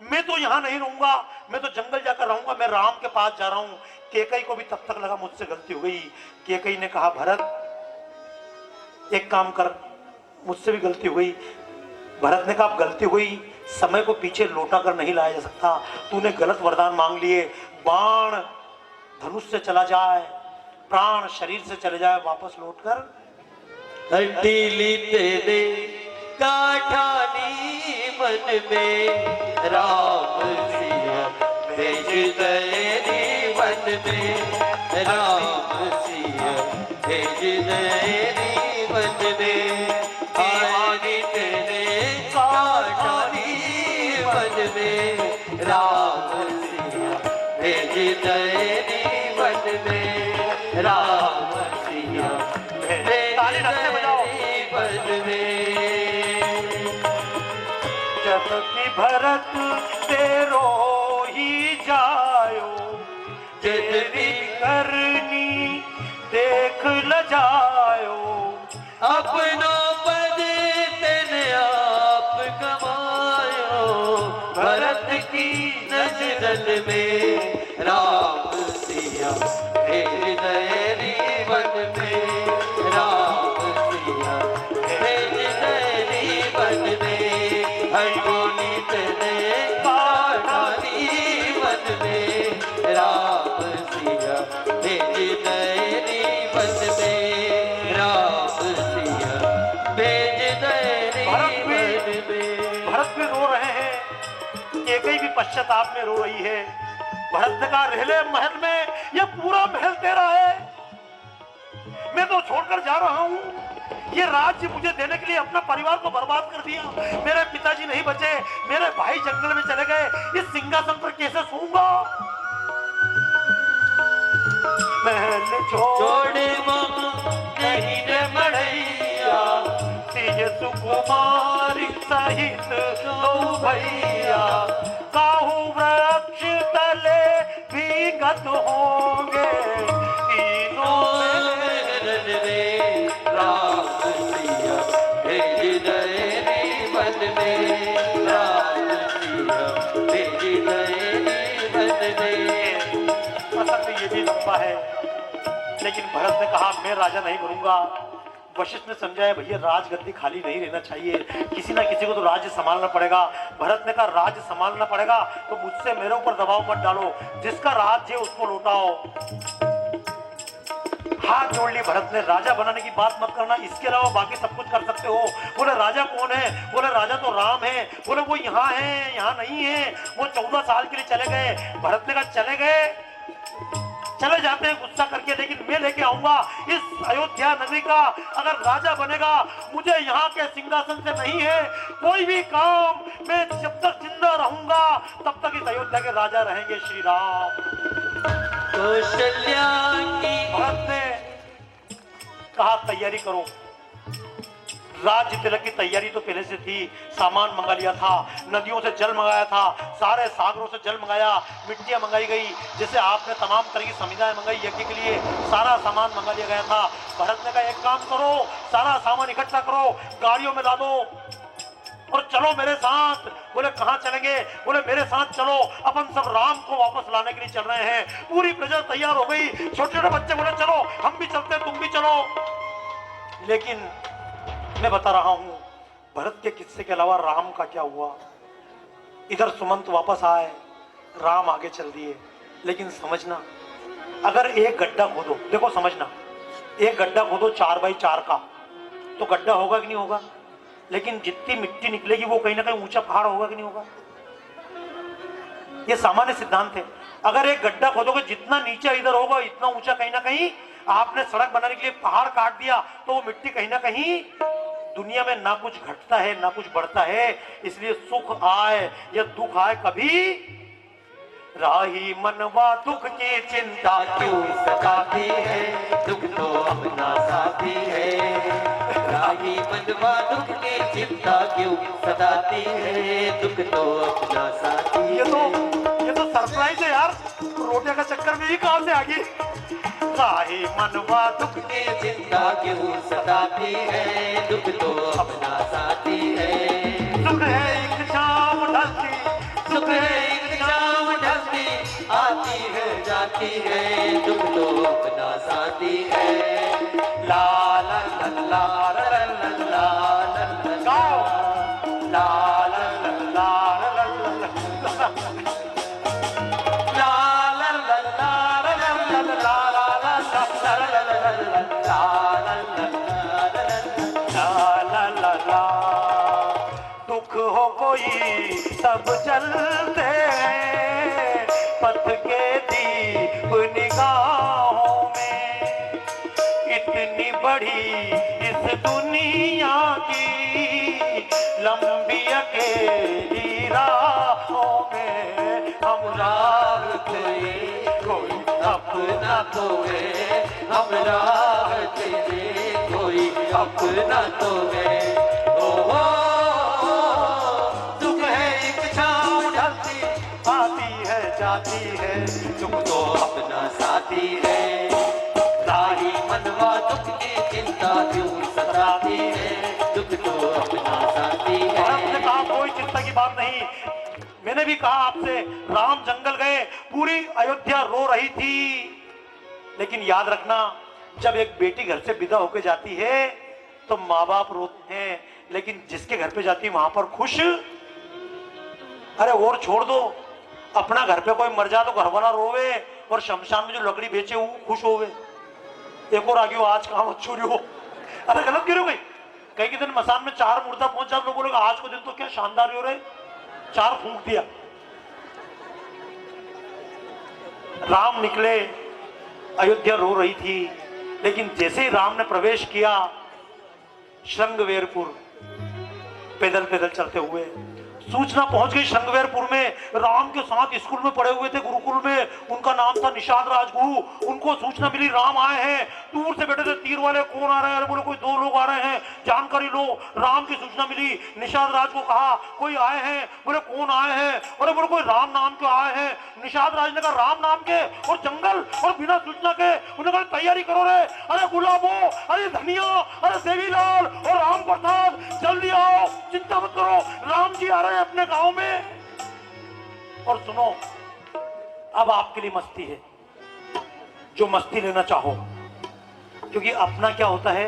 मैं तो यहां नहीं रहूंगा, मैं तो जंगल जाकर रहूंगा, मैं राम के पास जा रहा हूं। केकई को भी तब तक लगा मुझसे गलती हो गई। केकई ने कहा भरत एक काम कर, मुझसे भी गलती हो गई। भरत ने कहा अब गलती हुई, समय को पीछे लौटा कर नहीं लाया जा सकता, तूने गलत वरदान मांग लिए, बाण धनुष से चला जाए, प्राण शरीर से चले जाए, वापस लौटकर हटीली तेरे काठानी मन में, राम सिया भेज तेरी मन में, राम सिया भेज तेरी मन में। आनी तेरे काठानी मन में, राम सिया भेज तेरी मन में, राम सिया ताली रखते बजाओ। जब कि भरत तेरो ही जायो, तेरी करनी देख ल जायो, अपनो पद तेने आप कमायो, भरत की नजरन में, राम सिया भेज तेरी मन में, राम सिया भेज तेरी मन में। हटोली तेरे काठानी मन में, राम सिया भेज तेरी मन में, राम सिया भेज तेरी मन में। भरत भी रो रहे हैं, केकई भी पश्चाताप में रो रही है। भरत ने कहा रहले महल में, ये पूरा महल तेरा है, मैं तो छोड़कर जा रहा हूं। ये राज्य मुझे देने के लिए अपना परिवार को बर्बाद कर दिया, मेरे पिताजी नहीं बचे, मेरे भाई जंगल में चले गए, इस सिंहासन पर कैसे सोऊंगा? महल छोड़े नहीं रे मढ़ैया, सिय सुकुमारी सहित दो भैया, काहू वृक्ष तले भीगत होंगे, तीनों में राम सिया भेज तेरी मन में, राम सिया भेज तेरी मन में। पसंद ये भी लंबा है, लेकिन भरत ने कहा मैं राजा नहीं बनूंगा। वशिष्ठ ने समझाया भैया राजगद्दी खाली नहीं रहना चाहिए, किसी ना किसी को तो राज्य संभालना पड़ेगा। भरत ने कहा राज्य संभालना पड़ेगा तो मुझसे मेरे ऊपर दबाव मत डालो, जिसका राज्य है उसको लौटाओ। हाथ जोड़ लिए भरत ने, राजा बनाने की बात मत करना, इसके अलावा बाकी सब कुछ कर सकते हो। बोले राजा कौन है? बोले राजा तो राम है। बोले वो यहाँ है, यहाँ नहीं है, वो 14 साल के लिए चले गए। भरत ने कहा चले गए, चले जाते हैं गुस्सा करके, लेकिन मैं लेके आऊंगा इस अयोध्या नगरी का। अगर राजा बनेगा, मुझे यहाँ के सिंहासन से नहीं है कोई भी काम, मैं जब तक जिंदा रहूंगा तब तक इस अयोध्या के राजा रहेंगे श्री राम। कौशल्या की भरत ने कहा तैयारी करो। राज्य तिलक की तैयारी तो पहले से थी, सामान मंगा लिया था, नदियों से जल मंगाया था, सारे सागरों से जल मंगाया, मिट्टियां मंगाई गई, जैसे आपने तमाम तरह की समिधाएं मंगाई यज्ञ के लिए, सारा सामान मंगा लिया गया था। भरत ने कहा एक काम करो, सारा सामान इकट्ठा करो, गाड़ियों में ला दो और चलो मेरे साथ। बोले कहां चलेंगे? बोले मेरे साथ चलो, अपन सब राम को वापस लाने के लिए चल रहे हैं। पूरी प्रजा तैयार हो गई, छोटे छोटे बच्चे बोले चलो हम भी चलते हैं, तुम भी चलो। लेकिन मैं बता रहा हूं भरत के किस्से के अलावा राम का क्या हुआ। इधर सुमंत वापस आए, राम आगे चल दिए। लेकिन समझना, अगर एक गड्ढा खोदो, देखो समझना, एक गड्ढा खोदो 4x4 का, तो गड्ढा होगा कि नहीं होगा? लेकिन जितनी मिट्टी निकलेगी वो कहीं ना कहीं ऊंचा पहाड़ होगा कि नहीं होगा? ये सामान्य सिद्धांत है। अगर एक गड्ढा खोदोगे, जितना नीचे इधर होगा इतना ऊंचा कहीं ना कहीं। आपने सड़क बनाने के लिए पहाड़ काट दिया तो वो मिट्टी कहीं ना कहीं, दुनिया में ना कुछ घटता है ना कुछ बढ़ता है। इसलिए सुख आए या दुख आए, कभी राही मनवा दुख की चिंता क्यों सताती है, दुख तो अपना साथी है। राही मनवा दुख की चिंता क्यों सताती है, दुख तो अपना साथी ये है। तो सरप्राइज है यार, रोटिया का चक्कर में ही कहां से आ गई? राही मनवा दुख की चिंता क्यों सताती है, दुख तो अपना साथी है। सुख है एक शाम ढलती, सुख है एक शाम ढलती, आती है जाती है, दुख तो अपना साथी है। ला ला ला ला ला ला ला ला ला गाओ, ला ला ला ला ला ला ला दुख हो कोई सब चलते हैं पथ के दीप निगाहों में। इतनी बड़ी इस दुनिया की लंबी अकेली राहों में, हम राह कोई अपना तो है, हम राह तेरे कोई अपना तो है। ओ दुख है एक छाँव ढलती, आती है जाती है, दुख तो अपना साथी है। राही मनवा दुख की चिंता क्यों सताती है, दुख तो अपना साथी है। आपने कहा कोई चिंता की बात नहीं। मैंने भी कहा आपसे, राम जंगल गए, पूरी अयोध्या रो रही थी। लेकिन याद रखना, जब एक बेटी घर से विदा होकर जाती है तो माँ बाप रोते हैं, लेकिन जिसके घर पे जाती है वहां पर खुश। अरे और छोड़ दो, अपना घर पे कोई मर जा तो घर वाला रोवे, और शमशान में जो लकड़ी बेचे वो खुश होवे। एक और आगे आज कहा मत चोरी हो। अरे गलत क्यों हो गई? कई के दिन मसान में 4 मुर्दा पहुंच जाए, लोग बोलेगा आज को दिन तो क्या शानदार हो रहे, 4 फूंक दिया। राम निकले, अयोध्या रो रही थी। लेकिन जैसे ही राम ने प्रवेश किया श्रृंगवेरपुर, पैदल पैदल चलते हुए सूचना पहुंच गई श्रृंगवेरपुर में। राम के साथ स्कूल में पढ़े हुए थे, गुरुकुल में, उनका नाम था निषाद राजगुरु। उनको सूचना मिली राम आए हैं। दूर से बैठे थे तीर वाले, कौन आ रहे हैं? बोले कोई 2 लोग आ रहे हैं, जानकारी लो। राम की सूचना मिली, निषाद राज को कहा कोई आए हैं। बोले कौन आए हैं? अरे बोले कोई राम नाम के आए हैं। निषाद राज ने कहा राम नाम के और जंगल और बिना सूचना के? उन्होंने कहा तैयारी करो रे। अरे गुलाबो, अरे धनिया, अरे देवीलाल और राम प्रसाद, जल्दी आओ, चिंता मत करो, राम जी आ रहे हैं अपने गांव में। और सुनो, अब आपके लिए मस्ती है, जो मस्ती लेना चाहो। क्योंकि अपना क्या होता है,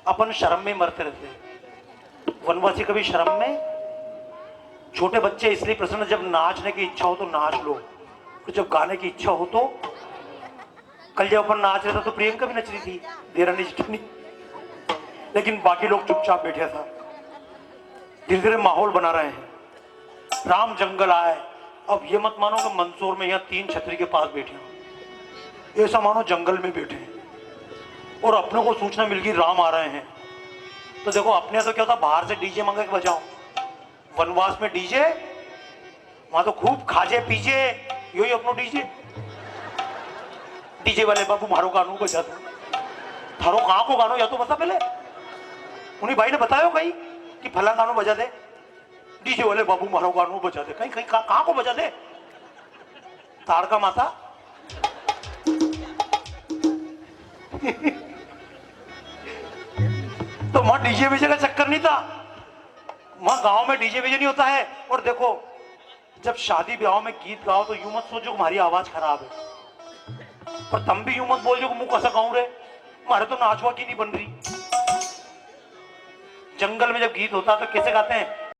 अपन शर्म में मरते रहते हैं। वनवासी कभी शर्म में, छोटे बच्चे इसलिए प्रसन्न, जब नाचने की इच्छा हो तो नाच लो, तो जब गाने की इच्छा हो तो। कल जब अपन नाच रहे थे तो प्रियंका भी नच रही थी, देरानी जेठानी, लेकिन बाकी लोग चुपचाप बैठे था। धीरे धीरे माहौल बना रहे हैं। राम जंगल आए। अब ये मत मानो कि मंदसौर में यहाँ 3 छतरी के पास बैठे हो, ऐसा मानो जंगल में बैठे हैं और अपने को सूचना मिल गई राम आ रहे हैं। तो देखो अपने तो क्या था, बाहर से डीजे मंगा के बजाओ। वनवास में डीजे, वहां तो खूब खाजे पीजे, यही अपनो डीजे। डीजे वाले बाबू मारो गानों बजा दो। थारो कहाँ को गानो या तो बता पहले। उन्हीं भाई ने बताया कहीं कि फला गानों बजा दे, डीजे वाले बाबू मारो गानों बजा दे। कहीं कहीं कहाँ को बजा दे? तारका माता। तो वहां डीजे बीजे का चक्कर नहीं था, वहां गांव में डीजे बीजे नहीं होता है। और देखो, जब शादी ब्याह में गीत गाओ तो यूं मत सोचो तुम्हारी आवाज खराब है, पर तुम भी यूं मत बोल जो मुंह कैसा गाऊं रे, हमारे तो नाचवा की नहीं बन रही। जंगल में जब गीत होता तो कैसे गाते हैं?